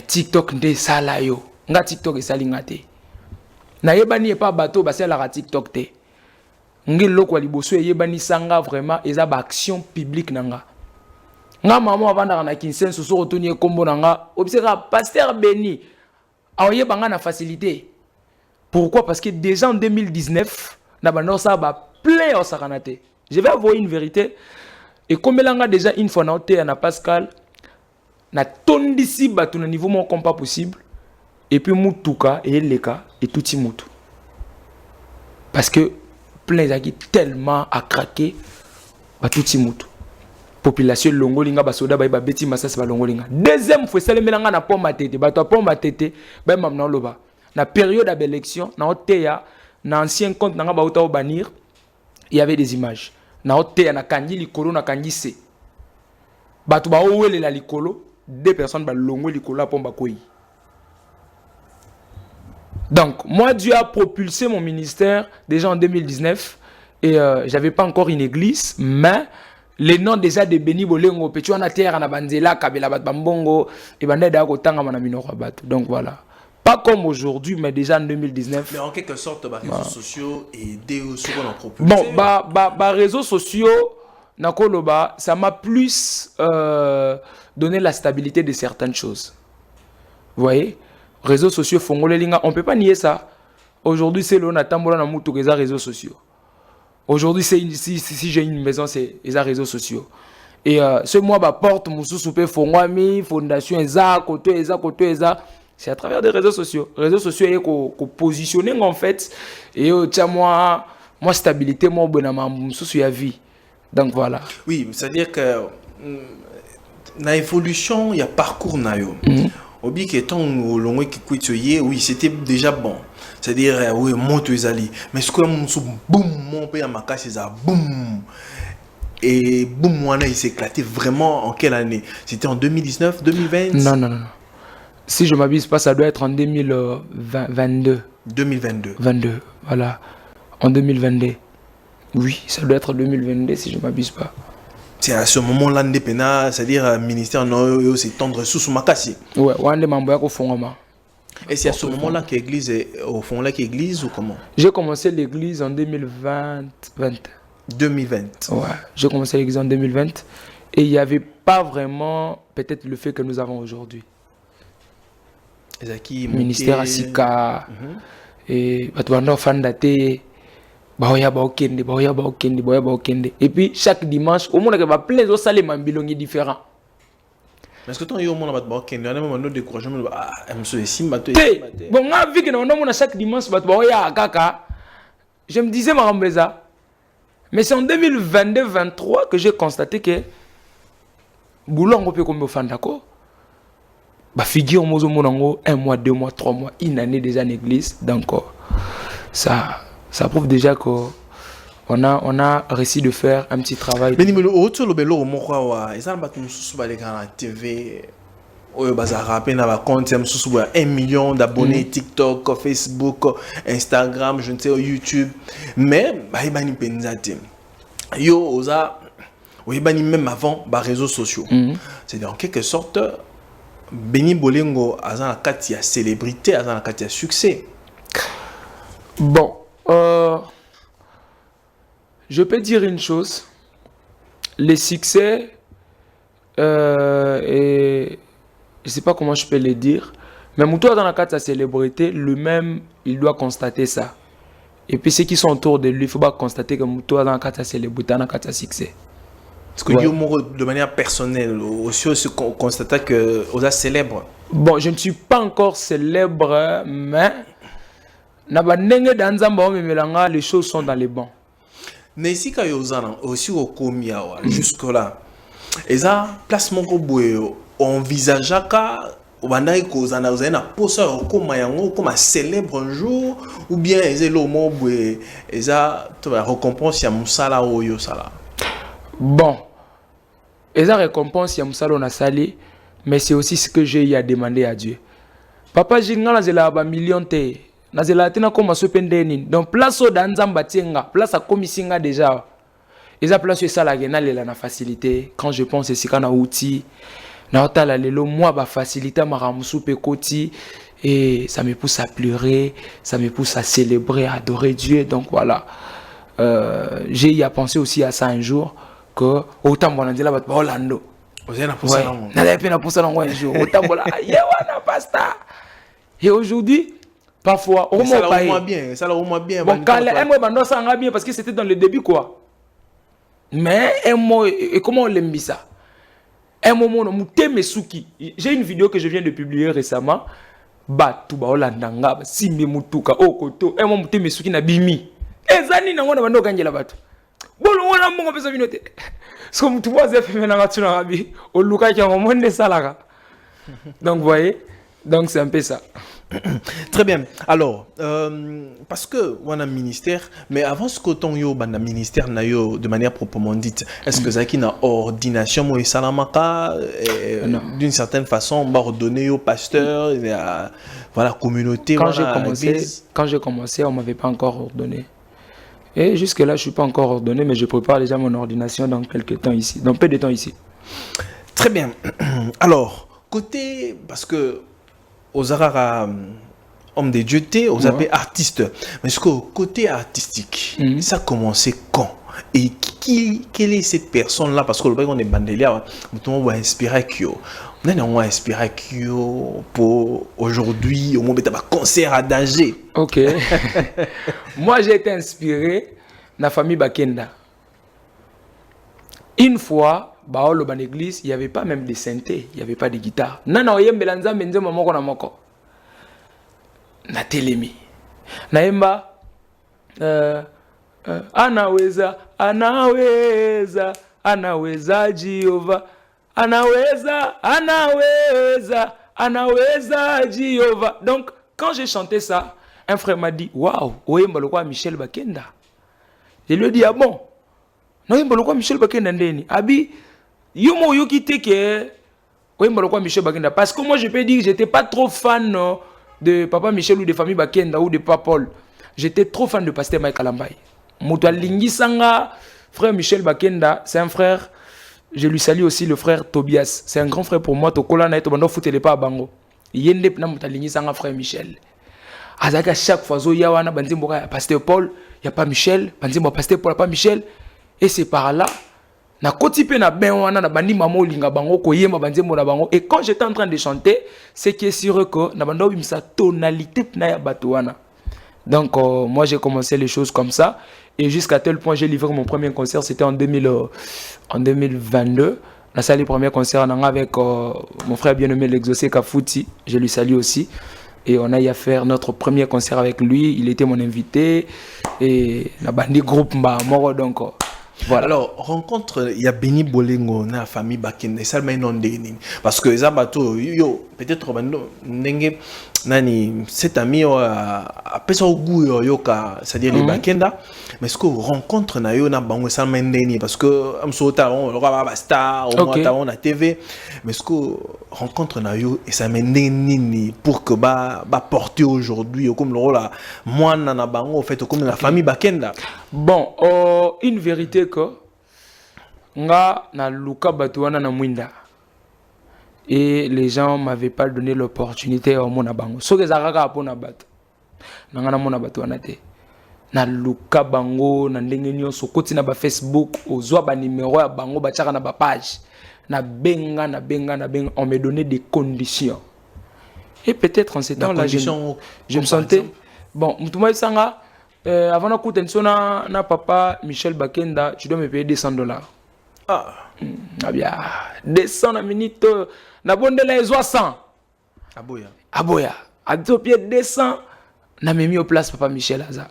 TikTok nde sala yo. Nga TikTok e salinga te. Na yebani e pas bateau ba sala TikTok te. Ngi loko liboso yebani sanga vraiment eza ba action publique nanga. Nga maman avant na Kinsenso so retourner kombo nanga observa pasteur Béni. Aoyebanga na facilité. Pourquoi? Parce que déjà en 2019 na bando ça ba plein au sakanate. Je vais avouer une vérité. Et comme elle a déjà une fois na Pascal, na tondisi batu na niveau mon comme pas possible. Et puis mutuka et leka et tout mutu. Parce que plein zaki tellement à craquer ba tout mutu. Population longolinga ba soda ba beti masas ba longolinga. Deuxième fois ça le melanga na pomma tete, ba to pomma tete ba mamna loba. Na période d'élection na oteya na ancien compte na ba uta banir. Il y avait des images. Na oteya na kanji likolo na kanji se. Batu ba owele la likolo, deux personnes ba longo likolo pomba koi. Donc, moi Dieu a propulsé mon ministère déjà en 2019 et j'avais pas encore une église, mais les noms déjà de Béni Bolengo, Petu na terre na banzela kabela bat bambongo et banda da ko tanga mana minoko batu. Donc voilà. Pas comme aujourd'hui, mais déjà en 2019. Mais en quelque sorte, les réseaux sociaux et des propulsés. Bon, réseaux sociaux, ça m'a plus donné la stabilité de certaines choses. Vous voyez, réseaux sociaux, on ne peut pas nier ça. Aujourd'hui, c'est l'on attend les réseaux sociaux. Aujourd'hui, si j'ai une maison, c'est les réseaux sociaux. Et ce mois, porte, fondation, côté, c'est à travers des réseaux sociaux. Les réseaux sociaux, ils sont positionnés en fait. Et moi, stabilité, moi, bonne vie. Donc voilà. Oui, c'est-à-dire que dans l'évolution, il y a parcours. Oui, c'était déjà bon. C'est-à-dire, oui, monte les alliés. Mais ce que boum, mon père m'a cassé ça, boum. Et boum, il s'est éclaté vraiment en quelle année? C'était en 2019, 2020? Non. Si je ne m'abuse pas, ça doit être en 2022. 2022. 22, voilà. En 2022. Oui, ça doit être 2022 si je ne m'abuse pas. C'est à ce moment-là, c'est-à-dire ministère non, c'est tendre sous Makassi. Ouais, on est membre au fond. Et c'est à ce moment-là que l'église est au fond là l'église ou comment? J'ai commencé l'église en 2020. 2020. Ouais, j'ai commencé l'église en 2020 et il n'y avait pas vraiment peut-être le fait que nous avons aujourd'hui. Ministère Asika et Batouando Fandate. Et puis chaque dimanche, au monde il y a plein de salles mambilongi différents. Est-ce que tu as eu au monde il y a un découragement bon, moi, vu que nous avons chaque dimanche, je me disais, mais c'est en 2022-2023 que j'ai constaté que Boulon peut comme au d'accord. Bah figure moi un mois, 2 mois, 3 mois, une année déjà en église, donc ça prouve déjà qu'on a réussi de faire un petit travail. Mais le autre le belo moi ils ont battu sous les grands TV au bazar rappel na ba compte sous 1 million d'abonnés TikTok, Facebook, Instagram, je ne sais YouTube, mais bah il bani penzate yo oza oui bani même avant ba réseaux sociaux. C'est en quelque sorte Beni Bolingo a la carte de célébrité, a la carte de succès. Bon, je peux dire une chose. Les succès, et je ne sais pas comment je peux le dire, mais Moutoua dans la carte de célébrité, lui-même, il doit constater ça. Et puis ceux qui sont autour de lui, il faut pas constater que Moutoua dans la carte de célébrité, dans la carte de succès. Est-ce que de manière personnelle, aussi on constate que vous êtes célèbre? Bon, je ne suis pas encore célèbre, mais les choses sont dans les bancs. Mais si quand vous êtes aussi au comia jusque-là, et ça, place mon robot, on envisage que vous avez un poste comme un célèbre un jour, ou bien ils ont le mot et ça, la récompense, il y a un salaire ou un salaire. Bon, et la récompense, il y a un salaire salé, mais c'est aussi ce que j'ai à demander à Dieu. Papa, j'ai un million de donc place au danzamba tienga, place à komisinga déjà. Et ça place ça la la facilité. Quand je pense c'est quand on a outil, na otala lelo moi ba facilité maramusu pe koti et ça me pousse à pleurer, ça me pousse à célébrer, à adorer Dieu. Donc voilà. J'ai y à penser aussi à ça un jour que autant bon dit là ba Orlando. Vous avez pensé là. Na peine pour ça un jour. Autant bon là, yewana pasta. Et aujourd'hui parfois, ça l'a bien, ça l'a bien. Bon, quand les mots ça va bien parce que c'était dans le début quoi. Mais un mot, et comment on l'aime ça? Un moment, j'ai une vidéo que je viens de publier récemment. Batu ba olandanga, simbi mutuka, okoto, un moment mutemesuki na bimi. Ezani na ngona bando kanjela batu. Bolo ngona mongo pesa binote. So mutu boze fe menanga tuna rabi, o luka ki moment de salaka. Donc vous voyez, donc c'est un peu ça. Très bien. Alors, parce que on a un ministère, mais avant ce qu'autant yo ban ministère na yo de manière proprement dite, est-ce que Zaki na ordination mo salamaka d'une certaine façon va redonner au pasteur voilà communauté quand j'ai commencé, on m'avait pas encore ordonné. Et jusque là, je suis pas encore ordonné, mais je prépare déjà mon ordination dans quelques temps ici, dans peu de temps ici. Très bien. Alors, côté parce que aux arara homme de Dieu aux appelés artistes, mais ce côté artistique ça a commencé quand et quelle est cette personne là parce que le on est bandelier on va inspirer on va inspirer pour aujourd'hui au moment de concert à danger. Ok. Moi j'ai été inspiré dans la famille Bakenda. Une fois dans l'église, il n'y avait pas même de synthé, il n'y avait pas de guitare. Nana oyembela nzambe nzembo moko na moko. Na telemi. Naemba anaweza Jehova. Anaweza Jehova. Donc quand j'ai chanté ça, un frère m'a dit waouh, oyemba lokwa Michel Bakenda. Je lui ai dit ah bon. Non, oyemba lokwa Michel Bakenda ndeni. Abi yomo yokite ke Oui, Michel Bakenda. Parce que moi, je peux dire que j'étais pas trop fan de Papa Michel ou de famille Bakenda ou de Papa Paul. J'étais trop fan de Pasteur Mike Kalambay. Moutoua Lingisanga, frère Michel Bakenda, c'est un frère. Je lui salue aussi le frère Tobias. C'est un grand frère pour moi. Tokola na eto bando foutele pas bango. Yende na Moutoua Lingisanga frère Michel. Azaka chaque fois zo yawana banzimbo ya Pasteur Paul, y a pas Michel, banzimbo Pasteur Paul, pas Michel. Et c'est par là. Na kotipe na ben wana na bandi mamo linga bango ko yema banzembo na bango. Et quand j'étais en train de chanter, c'est qui est sûr que na bando bimsa tonalité na ya bato wana. Donc moi j'ai commencé les choses comme ça et jusqu'à tel point j'ai livré mon premier concert, c'était en 2022. On a salé le premier concert avec mon frère bien-aimé l'Exaucé Kafouti, je lui salue aussi. Et on a eu à faire notre premier concert avec lui, il était mon invité et na bandi groupe mba moro donc voilà. Alors, rencontre, il y a Béni Bolingo, na famille Bakende, ça le nom de parce que les abato, yo, peut-être, nani, cet ami, a pesé au goût, c'est-à-dire les Bakenda, mais est-ce que rencontre, na yo, na bango, ça le parce que, am sota, on va star, au moins, on a TV, mais est-ce que rencontre, na yo, et ça le pour que, porter aujourd'hui, comme le rôle, moi, na bango, en fait, comme la famille Bakenda. Bon, une vérité que nga na luka batuana na mwinda et les gens m'avaient pas donné l'opportunité au mona bango so que zakaka pona bato na nga na mona batuana te na luka bango na ndenge nyonso koti na ba Facebook ozwa ba numéro ya bango ba tchaka na ba page na benga on me donnait des conditions et peut-être en ces temps là je me sentais bon mutuma sanga avant d'écouter na papa Michel Bakenda, tu dois me payer $200. Ah bien. 200 la minute. Na bonde la 100. Aboya. Aboya. À deux pieds 200. Na mis au place papa Michel Aza.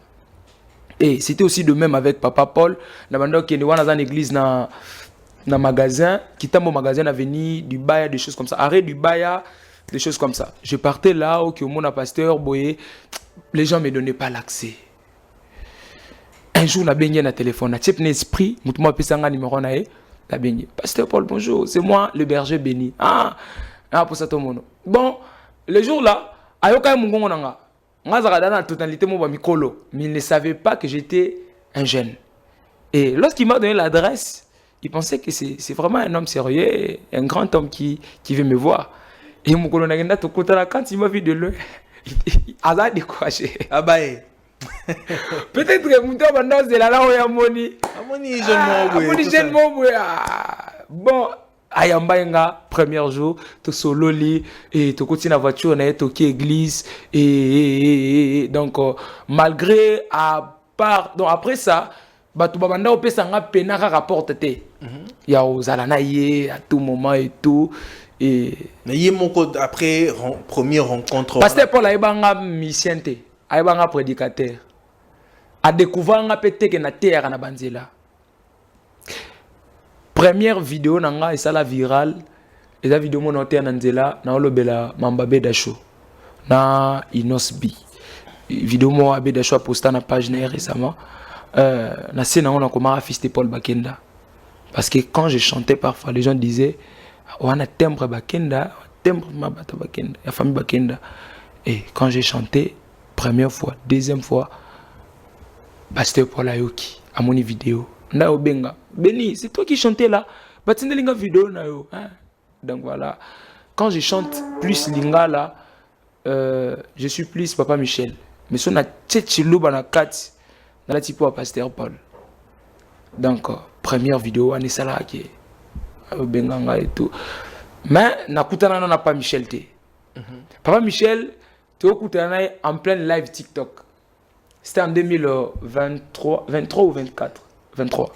Et c'était aussi de même avec papa Paul. Na bande qui est dans l'église na magasin. Qui t'a mon magasin à venir du Baya, des choses comme ça. Arrêt du Baya, des choses comme ça. Je partais là où mon pasteur Boye. Les gens me donnaient pas l'accès. Un jour, on a baigné dans le téléphone, on a type un esprit, on a appelé un numéro, on a baigné. Pasteur Paul, bonjour, c'est moi, le berger béni. Pour ça, tout le monde. Bon, le jour là, ayoka mon gongo nanga. Moi, dans la totalité, mon mikolo, mais il ne savait pas que j'étais un jeune. Et lorsqu'il m'a donné l'adresse, il pensait que c'est vraiment un homme sérieux, un grand homme qui veut me voir. Et mon colo n'a tout côté là, quand il m'a vu de loin, il a découragé. Ah bah, peut-être que mon temps maintenant c'est là où il y a moni. Jeune bon, ayamba premier jour, to solo li et to continue la voiture, on a été à église et donc malgré à part donc après ça, tout babanda opé sanga penaka rapporte te. Il y a aux alanaye à tout moment et tout. Et après première rencontre. Pasteur Paul aibanga mission. Aibanga prédicateur. A découvert nga pété que na terre na banzela. Première vidéo nanga et ça la virale. Et la vidéo mon terre na nzela na olobela mambabe dasho. Na inosbi. Vidéo mo abe dasho a posté na page na récemment. Na scène on a comment afficher Paul Bakenda. Parce que quand je chantais parfois les gens disaient on a timbre Bakenda, timbre mabata Bakenda, la famille Bakenda. Et quand j'ai chanté première fois, deuxième fois, Pasteur Paul Ayoki, à mon vidéo. Na obenga. Béni, c'est toi qui chantais là. Batine linga vidéo na yo. Donc voilà. Quand je chante plus linga là, je suis plus Papa Michel. Mais si on a tchétchilou bana kat, dans la typo à Pasteur Paul. Donc première vidéo, on est ça là qui obenga et tout. Mais na kutana na pas Michel té. Papa Michel en plein live TikTok. C'était en 2023 ou 24. 23.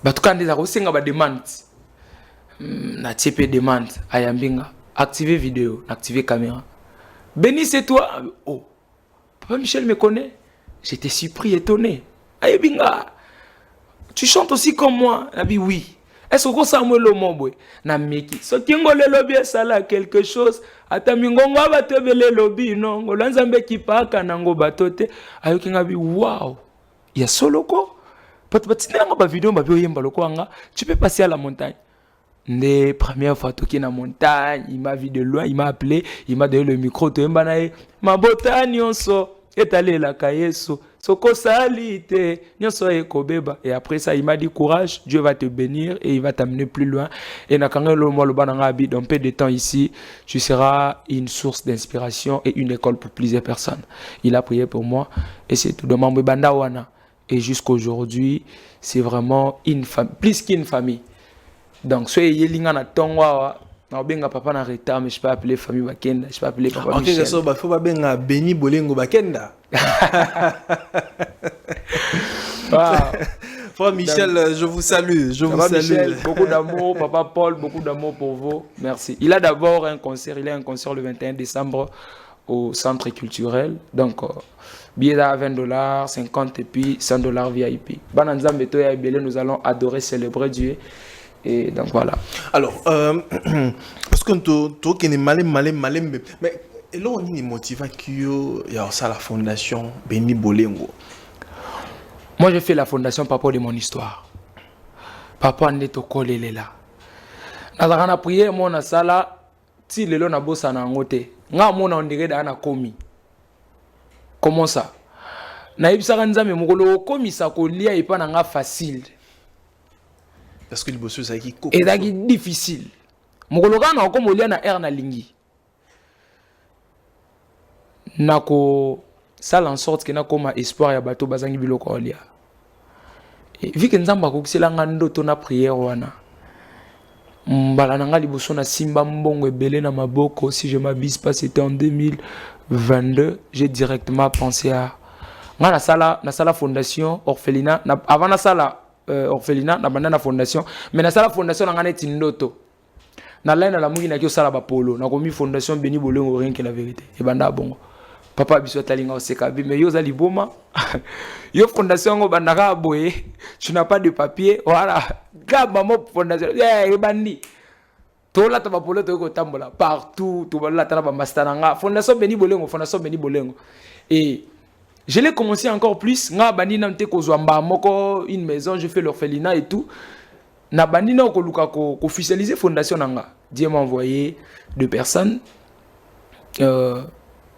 Bah tout quand des arrosinga ba demande. Na type demande ayambinga activer vidéo, activer caméra. Béni c'est toi. Oh. Papa Michel me connaît. J'étais surpris, étonné. Ayambinga. Tu chantes aussi comme moi. Il a dit oui. Est-ce que ça me le mot na meki so kingo le lobby ça là quelque chose ata mingongo abatebele lobby non ngolanzambe kipaka nango batote ayoki ngabi wow ya solo ko patina ngo ba vidéo ba bioyemba loko anga tu peux passer à la montagne Nde première fois toki na montagne, il m'a vu de loin, il m'a appelé, il m'a donné le micro, to mbanae, ma botani nyonso, etale la kayeso, soko salite, nyonso ekobeba. Et après ça, il m'a dit courage, Dieu va te bénir et il va t'amener plus loin. Et na kanga lo mo lo bananga abi dans peu de temps ici, tu seras une source d'inspiration et une école pour plusieurs personnes. Il a prié pour moi et c'est tout de mambo banda wana. Et jusqu'aujourd'hui, c'est vraiment une famille, plus qu'une famille. Donc, soit il y a un tonga, na papa na retard, mais je peux appeler famille Bakenda, je peux appeler papa Michel. Ok, il faut pas bien Béni Bolingo Bakenda. Frère Michel, je vous salue. Je vous salue. Michel, beaucoup d'amour, papa Paul, beaucoup d'amour pour vous. Merci. Il a d'abord un concert, il a un concert le 21 décembre au centre culturel. Donc, billet à $20, 50 et puis $100 VIP. Bananza Meto et Abelé, nous allons adorer, célébrer Dieu. Et donc voilà. Alors, parce que tu es malin, mais là on est motivé qu'il y a ça la fondation Béni Bolingo. Moi, je fais la fondation par rapport de mon histoire. Papa n'est au col est là. Dans la prière, mon sala, si le long a bossé na ngote, nga mon on dirait dans na komi. Comment ça? Na ibisa kanza me mukolo komi sa ko lia ipa na nga facile. Parce que le bosseux ça qui et là qui difficile. Mukolo kana ko molia na air na lingi. Nako ça en sorte que na koma espoir ya bato bazangi biloko olia. Et vu que nzamba ko kisela nga ndoto na prière wana. Mbala nanga liboso na simba mbongo ebele na maboko, si je m'abuse pas c'était en 2022, j'ai directement pensé à nga na sala fondation orphelinat avant na sala orphelinat na banda na fondation, mais na sala fondation na nga neti ndoto. Na laina la mungi na kyo sala ba polo, na komi fondation Béni Bolingo rien que la vérité. Et banda bongo. Papa biso talinga osekabi mais yo za liboma. Yo fondation ngo bandaka boye, tu n'as pas de papier, voilà. Gaba mo fondation. Eh bandi. Tola ta ba polo to ko tambola partout, to bala ta ba mastananga. Fondation Béni Bolingo. Et je l'ai commencé encore plus, nga bandi na mte ko zwamba moko une maison, je fais l'orphelinat et tout. Na bandi na ko luka ko officialiser fondation nanga. Dieu m'a envoyé 2 personnes.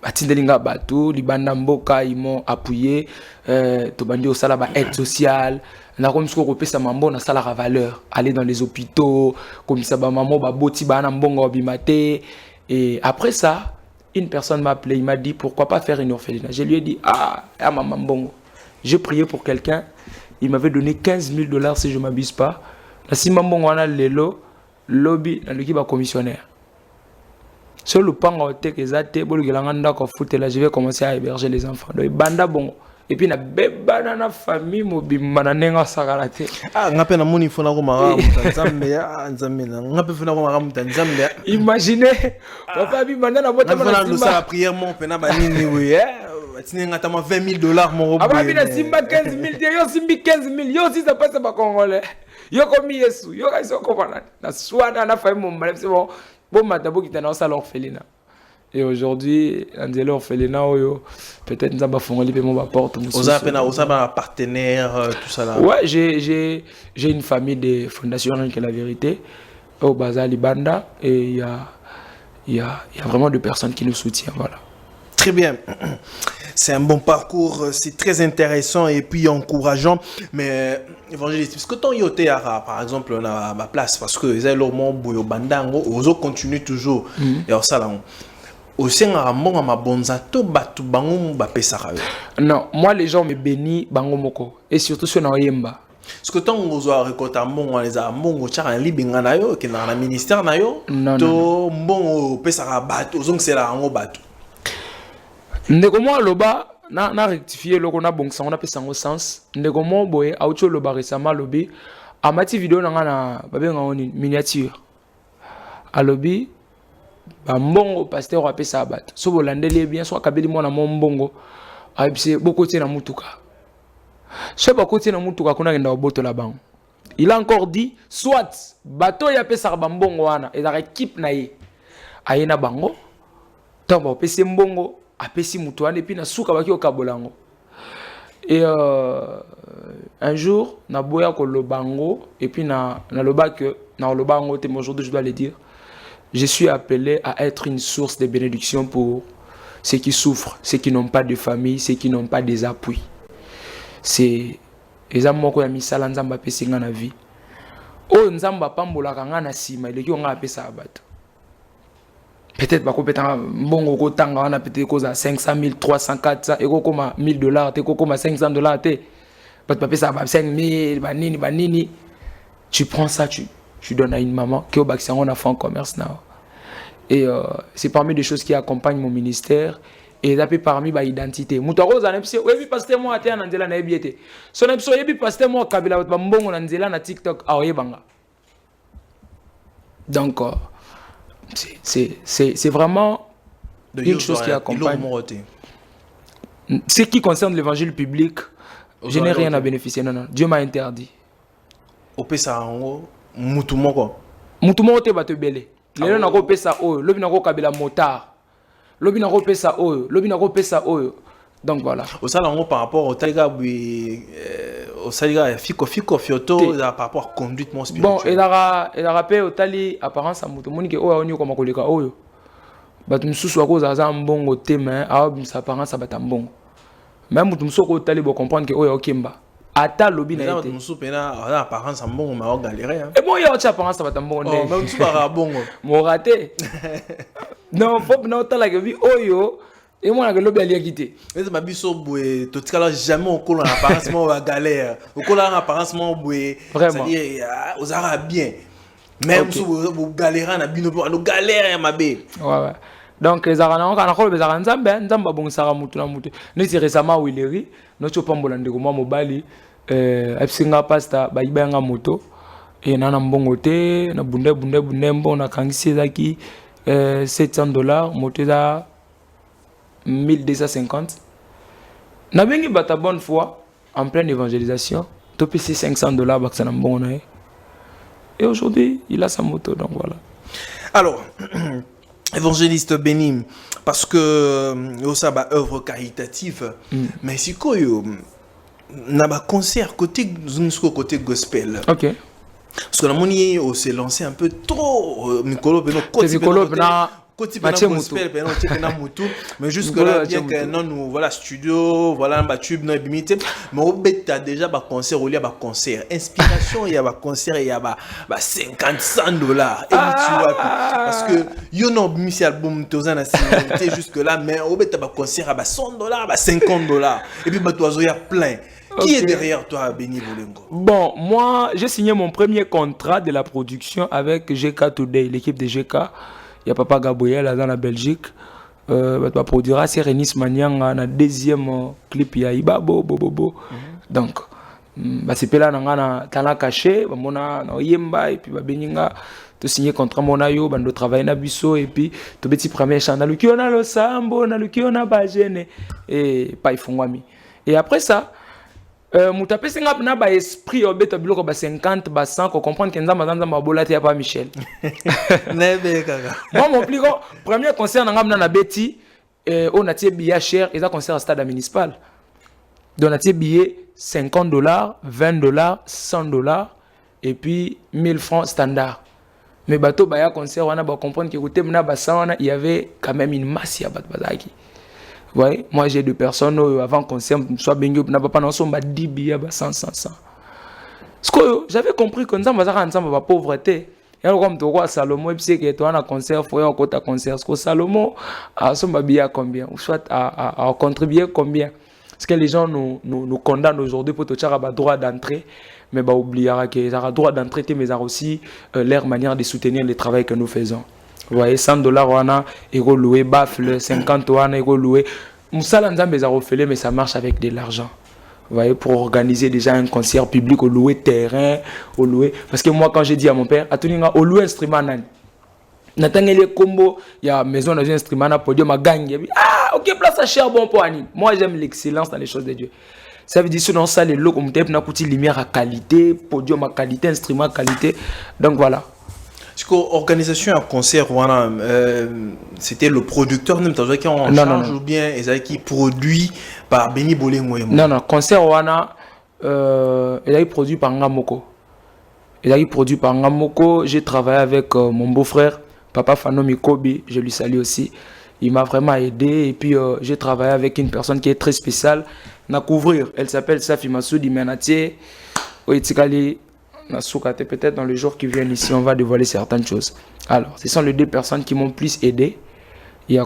Atindelinga bato, libanda mboka ils m'ont appuyé, to bandi au sala ba aide sociale. Na comme ce ko pesa mambo na sala la valeur, aller dans les hôpitaux, comme ça ba maman ba boti ba na mbongo bimate. Et après ça, une personne m'a appelé, il m'a dit pourquoi pas faire une orphelinat. Je lui ai dit maman mbongo. J'ai prié pour quelqu'un, il m'avait donné $15,000 si je m'abuse pas. La si mbongo wana lelo lobby na l'équipe commissionnaire. Sur le pan je vais commencer à héberger les enfants. Donc, banda bon. Et puis, na beba na famille mobimba na nenga sakalate. Ngape na moni fona ko mara mutanzambe ya nzambe na ngape fona ko mara mutanzambe ya. Imaginez papa bi banda na bota na simba la prière mon pena ba nini we tini ngata ma $20,000 mon robot. Aba bi na simba 15,000 yo simbi 15,000 yo si ça passe ba congolais. Yo komi Yesu yo kaiso ko bana. Na swada na famille mon c'est bon. Bon, matabo qui était dans sa l'orphelinat. Et aujourd'hui, on dit l'orphelinat, peut-être nous avons fait ma porte. Vous avez un partenaire, tout ça là. Ouais, j'ai une famille de fondations rien que la vérité au Bazar Libanda et il y a vraiment de personnes qui nous soutiennent, voilà. Très bien. C'est un bon parcours, c'est très intéressant et puis encourageant. Mais évangéliste, parce que ton yoté par exemple on a ma place parce que les éléments boyo bandango, ozo continue toujours. Et ça là, aussi on a ma bonzato batu bango ba pesaka. Non, moi les gens me bénissent bango moko et surtout sur na yemba. Parce que tant on a récolté mbongo les mbongo tchara libinga na yo que na ministère na yo to mbongo pesaka batu ozong c'est là ngo batu. Ndeko mo loba na rectifier loko na bongsa on appelle ça au sens ndeko mo boye auto loba récemment lobi amati vidéo na ngana babenga oni miniature alobi ba mbongo pasteur appelle ça bat so bolandeli bien so kabeli mona mo mbongo abise bokoti na mutuka so bokoti na mutuka kuna ngenda boto la bango il a encore dit soit bato ya pesa ba mbongo wana et la équipe na ye ayena bango tomba pesa mbongo apesi mutuane puis na suka baki okabolango et un jour na boya ko lobango et puis na loba que non, le bango, mais aujourd'hui je dois le dire. Je suis appelé à être une source de bénédiction pour ceux qui souffrent, ceux qui n'ont pas de famille, ceux qui n'ont pas des appuis. C'est eza moko ya misala nzamba pesi nga na vie. O nzamba pambola kanga na sima ile ki nga pesa bato. Peut-être bako petanga mbongo ko tanga wana peut-être koza 500 000, 300, 400 et koma $1000 te koma $500 te. Bato ba pesa ba 5000 banini. Tu prends ça tu donnes à une maman qui au bac on a fait un commerce now. Et c'est parmi les choses qui accompagnent mon ministère. Et ça fait parmi ma identité. Moutaro zanepsi, oui pasteur moi até na nzela na ebiete. So nepso yebi pasteur moi kabila ba mbongo na nzela na TikTok aoyebanga. Donc c'est vraiment une chose qui accompagne. Ce qui concerne l'évangile public, je n'ai rien à bénéficier. Non. Dieu m'a interdit. Au pesa ngo mutu moko te bato belé. Lelo na ko pesa oyo, lobi na ko kabila motard. Lobi na ko pesa oyo. Donc voilà. Au salon par rapport au taliga au saliga fiko fioto par rapport à conduite mon spirituelle. Bon, et la rappel au tali apparence à mutu monike oyo oni ko makoleka oyo. Bato msusu wako za mbongo te mais a sa apparence à mbongo. Même mutu msoko tali bo comprendre que oyo okemba. Ata lobi na été. Musu pena apparence à mbongo ma galérer. Et bon il y a autre apparence à mbongo. Oh, même tu pas bongo. Mon raté. Non, faut non tala que vi oyo et moi na lobi ali quitté. Mais ma biso boué to tikala jamais au col en apparence ma galère. Au col en apparence ma boué. C'est-à-dire aux arabes bien. Même si vous galérez na bino no galère ma bé. Ouais. Donc les arabes on ko bezara nzamba bon sara mutu na mutu. Ni récemment Willeri, notre pambola ndeko moi mobali epsinga pasta ba ibanga moto et nana mbongo te na bunde mbo na kangisi ezaki $700 moto za 1250 na bengi bata bonne foi en pleine évangélisation to pesi $500 baksa na mbongo na et aujourd'hui il a sa moto donc voilà. Alors évangéliste Bénim parce que ça ba œuvre caritative mais si koyo na ba concert côté gospel. OK. Parce que la monnaie s'est lancé un peu trop Mikolo Beno côté gospel mais jusque là bien que non nous voilà studio voilà ba tube non limité mais au bet t'as déjà ba concert au lieu ba concert inspiration il y a ba concert il y a ba $50 $100 et tu vois parce que you know mis album tozana c'est jusque là mais au bet t'as ba concert à ba $100 ba $50 et puis ba toiseau il y a plein. Qui est derrière toi, Béni Bolengo? Bon, moi, j'ai signé mon premier contrat de la production avec GK Today, l'équipe de GK. Il y a Papa Gabriel dans la Belgique. Tu produira Serenis Manianga, le deuxième clip, il y a Ibabo, Bobo. Donc, c'est là que tu as caché, tu as Yemba, et puis Beninga. Tu as signé contrat Monayo, tu as travaillé na biso, et puis tu as petit premier chant. Tu as le sambo, tu as Bajene, et pas Ifungwami. Et après ça, mutape singa na ba esprit obeta biloko ba 50 ba 100 ko comprendre que nzamba bolati ya pas Michel. Nebe kaka. Moi mon plus grand premier concert na beti on a tie billet cher et ça concert au stade municipal. Donc on a tie billet $50, $20, $100 et puis 1000 francs standard. Mais bateau ba ya concert on a ba comprendre que côté na ba 100 il y avait quand même une masse ya bazaki. Ouais, moi j'ai deux personnes avant concert soit bengo na papa na so ba 10 billets ba 100. Parce que j'avais compris que nzamba za nzamba ba pauvreté. Et alors comme toi Salomon et puis que toi na concert faut en côté concert parce que Salomon a son billet combien ou soit à contribuer combien. Parce que les gens nous condamnent aujourd'hui pour te faire droit d'entrée mais bah oubliera que ça a droit d'entrée mais ça aussi leur manière de soutenir le travail que nous faisons. Vous voyez, $100 wana, ego loué, baffle, 50 wana, ego loué. Moussala nzambe za refélé, mais ça marche avec de l'argent. Vous voyez, pour organiser déjà un concert public, au louer terrain, au louer. Parce que moi, quand j'ai dit à mon père, au louer instrument, Natangé les combos, il y a maison dans un instrument, na podium, ma gang. Ah, ok, place à cher bon pour Annie. Moi, j'aime l'excellence dans les choses de Dieu. Ça veut dire que dans ça, les locaux, on a coûté lumière à qualité, podium à qualité, instrument à qualité. Donc voilà. Parce que l'organisation à concert, voilà, c'était le producteur même qui en charge ou bien qui produit par Béni Bolengo. Non, concert, voilà, il a produit par Ngamoko. Il a été produit par Ngamoko. J'ai travaillé avec mon beau-frère, Papa Fano Mikobi, je lui salue aussi. Il m'a vraiment aidé. Et puis, j'ai travaillé avec une personne qui est très spéciale à couvrir. Elle s'appelle Safi Massoudi Menatie. Peut-être dans le jour qui vient ici, on va dévoiler certaines choses. Alors, ce sont les deux personnes qui m'ont plus aidé. Il y a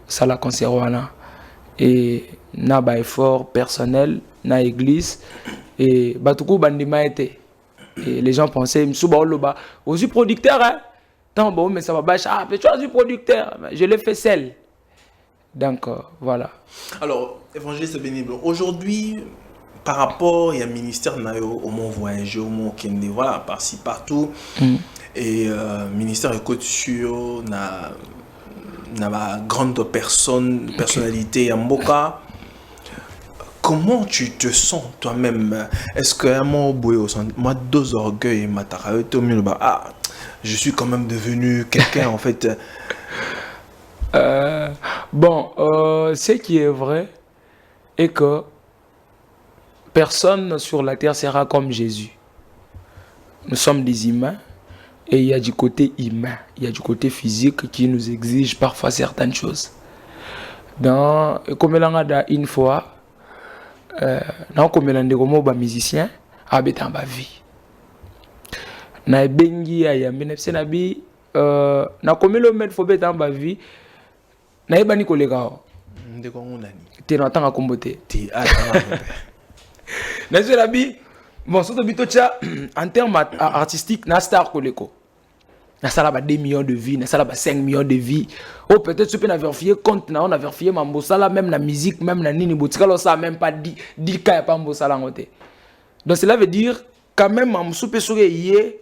ça la conservana. Et na ba effort personnel, na église. Et Batoukou Bandima était. Et les gens pensaient, aussi producteur, hein? Tant bon, mais ça va bâcher. Ah, mais tu as du producteur. Je l'ai fait seul. Donc, voilà. Alors, évangéliste bénible, aujourd'hui, par rapport, il y a un ministère au mon voyage, au mon kende, voilà, par-ci, partout. Et ministère écoute sur na grande personnalité à Mboka. Comment tu te sens toi-même? Est-ce que à mon moi deux orgueils je suis quand même devenu quelqu'un en fait. Ce qui est vrai est que personne sur la terre sera comme Jésus. Nous sommes des humains et il y a du côté humain, il y a du côté physique qui nous exige parfois certaines choses. Comme une fois, comme un musicien, habite en vie. Na bengi ya menefse na bi na komelo met fo beta en vie. Na ebani kolega ndeko ngunani te na tanga kombote ti na je la bi bon surtout bitocha en termes artistiques na star koleko na sala ba 2 millions de vies na sala ba 5 millions de vies ou peut-être tu peux na vérifier compte na on a vérifié mambo sala même la musique même na nini botikalo ça même pas 10 cas ya pambo sala ngote. Donc cela veut dire quand même en soupe sourire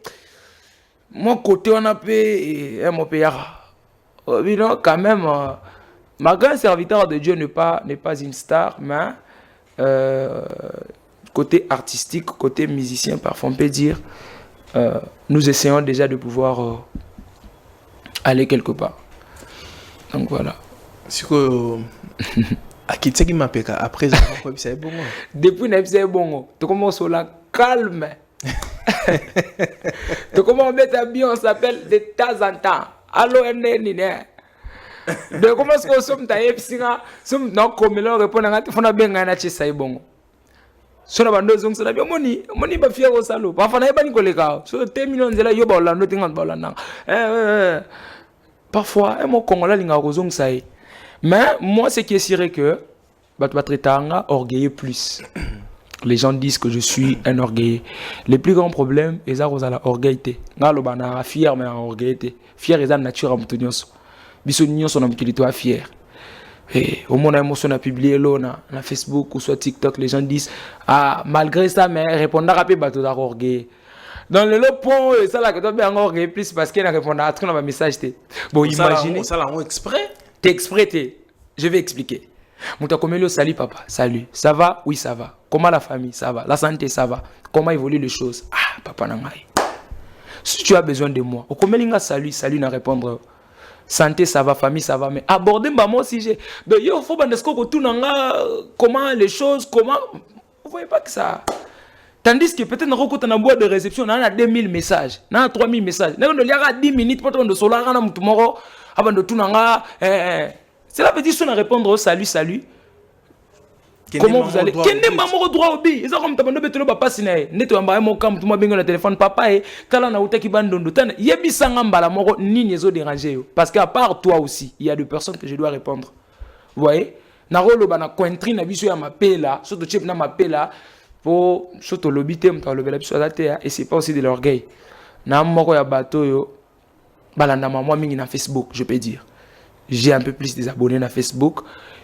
mon côté on a payé mon payara quand même ma grand serviteur de Dieu n'est pas une star mais côté artistique côté musicien parfois on peut dire nous essayons déjà de pouvoir aller quelque part, donc voilà. C'est que Akitseki Mapeka après ça bon. Depuis c'est bon tu commences au la calme. Tu comment mettre bien on s'appelle de temps en temps allo nene de comment est-ce que somme ta epsinga somme non comme le répondre ngati fona benga na chisa ibongo sona bando zong sona bien moni ba fier au salo ba fana ba ni koleka so 10 millions zela yo ba olando tinga ba olanda parfois mon congolais linga kozong sai mais moi ce qui est sûr que ba tratanga orgueilleux plus. Les gens disent que je suis un orgueilleux. Le plus grand problème, c'est que la orgueillité. Ngalo bana fier mais orgueillité. Fier est la nature am tonyos. Biso nyon son am kilito fier. Et au moment où on a publié là na Facebook ou sur TikTok, les gens disent ah malgré ça mais répondre rapide bateau d'orgueil. Dans le pont ça là que toi bien orgueil plus parce qu'il a répondu à un message té. Bon imaginez ça là on exprès. T'es exprès té. Je vais expliquer. Moutakomelo, salut papa, salut. Ça va? Oui, ça va. Comment la famille? Ça va. La santé, ça va. Comment évoluent les choses? Ah, papa nangai. Si tu as besoin de moi, Okomelinga, salut, salut, n'a répondre. Santé, ça va, famille, ça va. Mais aborder moi si j'ai. Ben, yo, faut bandesko ko tout nanga, comment les choses, comment. Vous voyez pas que ça. Tandis que peut-être dans la boîte de réception, on a 2000 messages, on a 3000 messages. On a 10 minutes pour de solar, on a tomorrow, avant de tout nanga. Cela veut dire si on répondre salut, salut. Comment vous allez? Kende maman droit au bi. Ils ont comme tabando betelo papa sinae. Neto ambaye mo kam tuma bengo na téléphone papa e tala na utaki bandondo tana. Yebi sanga mbala moko nini ezo déranger yo. Parce qu'à part toi aussi, il y a des personnes que je dois répondre. Vous voyez? Na rolo bana cointri na biso ya mapela, surtout chip na mapela pour surtout lobité mta lobela biso la terre et c'est pas aussi de l'orgueil. Na moko ya bato yo balanda maman mingi na Facebook, je peux dire. J'ai un peu plus des abonnés sur Facebook.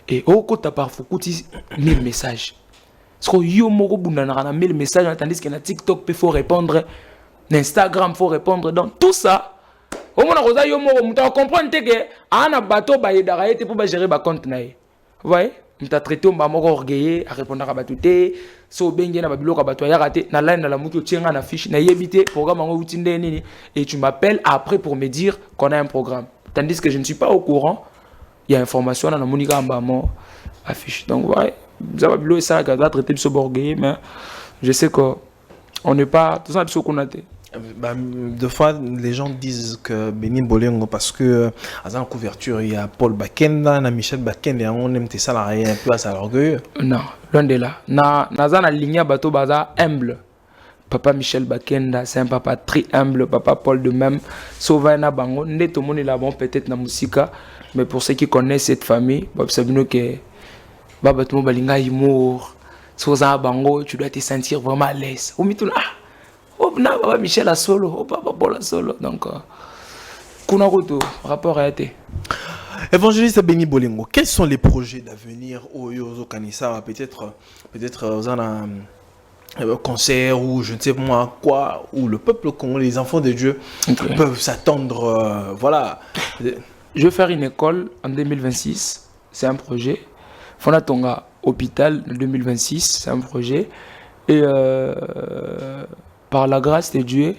Et au côté parfois, 1000 messages. Parce que yo moko bundana 1000 messages, tandis que na TikTok, il faut répondre. Na Instagram, il faut répondre. Donc tout ça, au moins, yo moko, tu comprends que un bateau ba yedara été pour gérer ba compte na. Vous voyez? Tu as traité un moko orgueilleux à répondre à batouté. So bengi na babilo ka bato ya raté na line na la mutu tienga na fiche na yebité programme ngo utinde nini et tu m'appelles après pour me dire qu'on a un programme. Tandis que je ne suis pas au courant, il y a information dans la Monica Mbamo affiche. Donc, ouais, ça va bien ça, traiter de ce borguer, mais je sais qu'on n'est pas tout ça, qu'on a été. Deux fois, les gens disent que Béni Bolengo, parce que dans la couverture, il y a Paul Bakenda, Michel Bakenda, on aime tes salariés un peu à l'orgueil. Non, loin de là. Na ligne bateau baza humble. Papa Michel Bakenda, c'est un papa très humble. Papa Paul de même. Sauvana Bango, ne tout le monde là bon peut-être na musica, mais pour ceux qui connaissent cette famille, vous savez que Baba tout le monde balinga humour. Sauvana Bango, tu dois te sentir vraiment à l'aise. Ou mitou oh, Papa Michel a solo, oh, Papa Paul a solo. Donc, kuna koto, rapport à été. Évangéliste Béni Bolengo, quels sont les projets d'avenir au Yozo Kanissa? Peut-être vous en a un concert ou je ne sais moi quoi, où le peuple congolais, les enfants de Dieu peuvent s'attendre. Voilà. Je vais faire une école en 2026, c'est un projet. Fona Tonga hôpital en 2026, c'est un projet. Et par la grâce de Dieu,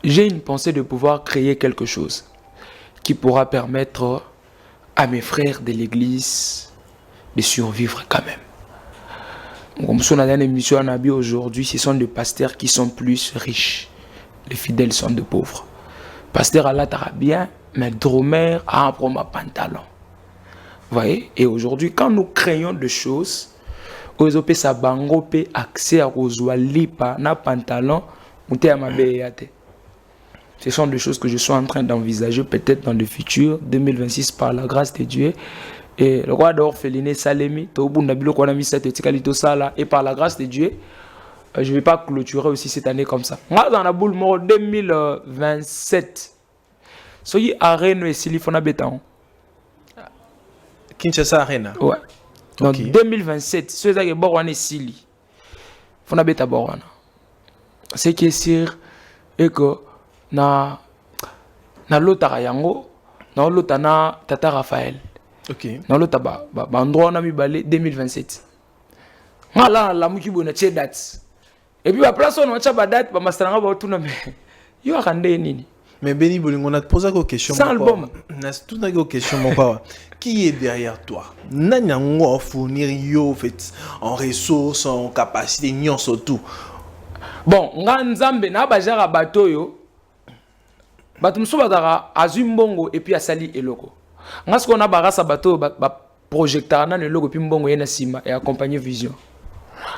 j'ai une pensée de pouvoir créer quelque chose qui pourra permettre à mes frères de l'église de survivre quand même. Comme si on a une émission à Nabi aujourd'hui, ce sont des pasteurs qui sont plus riches. Les fidèles sont de pauvres. Pasteur Allah t'ara bien, mais Dromer a un problème pantalon. Vous voyez? Et aujourd'hui, quand nous créons des choses, Ozope sa bango pe accès à Lipa na pantalon mute à ma béate. Ce sont des choses que je suis en train d'envisager peut-être dans le futur 2026 par la grâce de Dieu. Et le roi d'orphelinat Salemi, et par la grâce de Dieu, je ne vais pas clôturer aussi cette année comme ça. Moi, dans la boule mort 2027, soyez arène et Silifona Béton. Kinshasa Arena. Ouais. Donc 2027, ceux qui sont en Sili, Fona Beta Borana. Ce qui est sûr est que na l'autre yango, na l'autre na Tata Raphaël. Ok. Na l'autre endroit na mi balé 2027. Ngala la muki bona che date. Et puis après ça on a ba date ba mastranga ba tuna me. Yo akande nini? Mais Béni Bolengo, on a posé une question. C'est un album. On a tout une question, mon papa. Qui est derrière toi? Nanyango fournir yo fait en ressources, en capacité, nyon surtout. Bon, nga nzambe na bajara bato yo. Bato mso batara azumbongo et puis asali eloko. Nga ce qu'on a barasa bato ba projecteur na le logo puis mbongo yena sima et accompagner vision.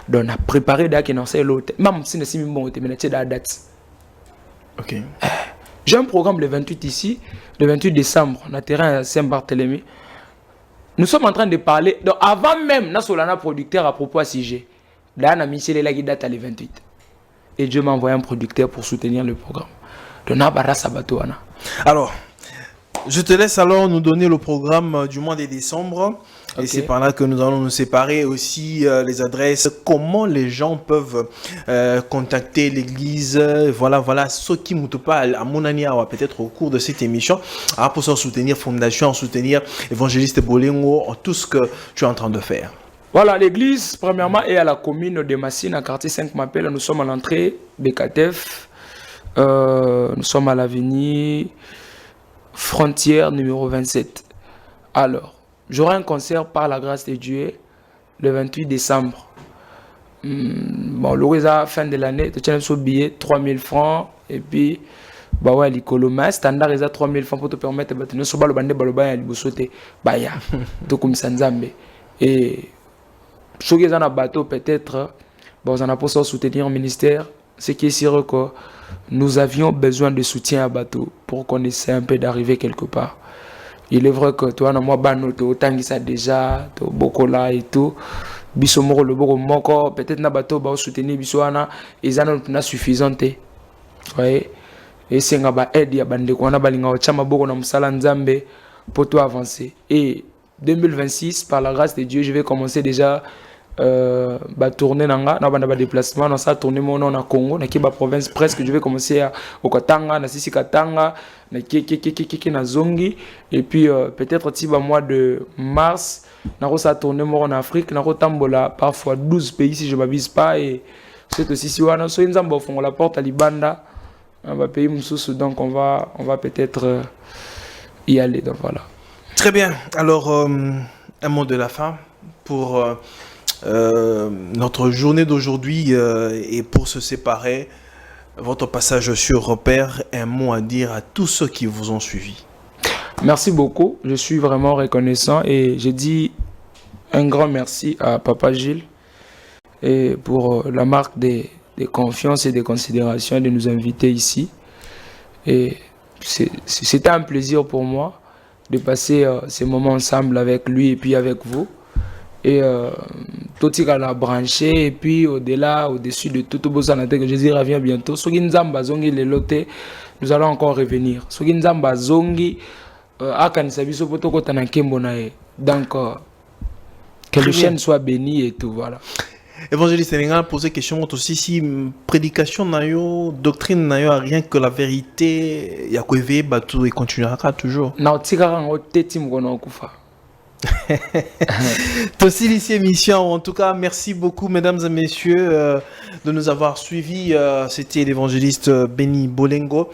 Donc on a préparé da ki na c'est l'autre. Même si ne simi mbongo te menace da date. OK. J'ai un programme le 28 ici, le 28 décembre, on a terrain à Saint-Barthélemy. Nous sommes en train de parler, donc avant même, nous sommes un producteur à propos à CG. Là, on a mis la date à le 28. Et Dieu m'a envoyé un producteur pour soutenir le programme. Donc, on a Sabato. Alors, je te laisse alors nous donner le programme du mois de décembre. Okay. Et c'est par là que nous allons nous séparer aussi les adresses, comment les gens peuvent contacter l'église. Voilà, ce qui ne pas à mon année, peut-être au cours de cette émission, pour soutenir Fondation, soutenir Évangéliste Bolengo, tout ce que tu es en train de faire. Voilà, l'église, premièrement, est à la commune de Massine, à quartier 5 Mapel. Nous sommes à l'entrée BKTF. Nous sommes à l'avenue Frontière numéro 27. Alors, j'aurai un concert par la grâce de Dieu le 28 décembre. Bon, le résa fin de l'année, tu as un billet 3000 francs et puis bah ouais, l'écolo standard résa 3000 francs pour te permettre de tenir sur le bandé baloba et libosote baya to comme sanzambe et ceux qui sont en bateau peut-être bon on a pour ça soutenir un ministère, ce qui est sûr que nous avions besoin de soutien à bateau pour qu'on essaie un peu d'arriver quelque part. Il est vrai que toi, moi, autant ça déjà, beaucoup là et tout. Bisomoro le boko moko, peut-être na bateau ba soutenir bisoana, ils en suffisante. Ouais. Et c'est nga ba aide ya bande ko na balinga o chama boko na musala nzambe pour toi avancer. Et 2026 par la grâce de Dieu, je vais commencer déjà tourner nanga na banda ba déplacement dans ça tourner mon nom na Congo na kiba province presque je vais commencer à Okatanga na Sisi Katanga na ki na Zongi et puis peut-être tiba mois de mars na ça tourner mon en Afrique na tambola parfois 12 pays si je m'abuse pas et c'est aussi si wana so nzambo font la porte à Libanda on va payer mususu donc on va peut-être y aller donc voilà. Très bien. Alors un mot de la fin pour notre journée d'aujourd'hui et pour se séparer, votre passage sur Repère, un mot à dire à tous ceux qui vous ont suivi. Merci beaucoup. Je suis vraiment reconnaissant et je dis un grand merci à Papa Gilles et pour la marque de confiance et de considération de nous inviter ici. Et c'était un plaisir pour moi de passer ces moments ensemble avec lui et puis avec vous. Et tout ce qu'on a branché, et puis au-delà, au-dessus de tout que Jésus revient bientôt. Soki Nzamba zongi le loté, nous allons encore revenir. Soki Nzamba zongi, akanisa biso poto kota na nkembo na ye. Donc, que le chaîne soit béni et tout, voilà. Évangéliste Sénégal posé question aussi si prédication nayo, doctrine nayo, rien que la vérité, ya ko éveiller batou et continuera toujours. Na otikara ngo teti mkono okufa. Aussi ici émission. En tout cas, merci beaucoup, mesdames et messieurs, de nous avoir suivis. C'était l'évangéliste Benny Bolengo.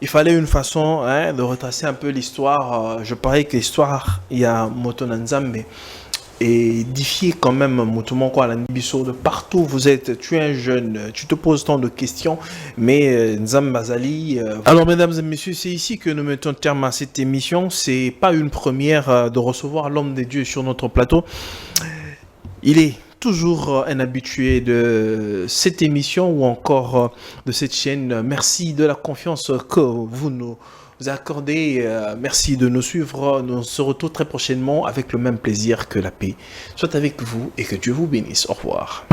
Il fallait une façon de retracer un peu l'histoire. Je parie que l'histoire, il y a Motonanzambe. Et édifier quand même Motomonko à la Nibiso de partout où vous êtes. Tu es un jeune, tu te poses tant de questions, mais Nzambazali. Alors, mesdames et messieurs, c'est ici que nous mettons terme à cette émission. C'est pas une première de recevoir l'homme de Dieu sur notre plateau. Il est toujours un habitué de cette émission ou encore de cette chaîne. Merci de la confiance que vous nous accordez. Merci de nous suivre. Nous se retrouvons très prochainement avec le même plaisir. Que la paix soit avec vous et que Dieu vous bénisse. Au revoir.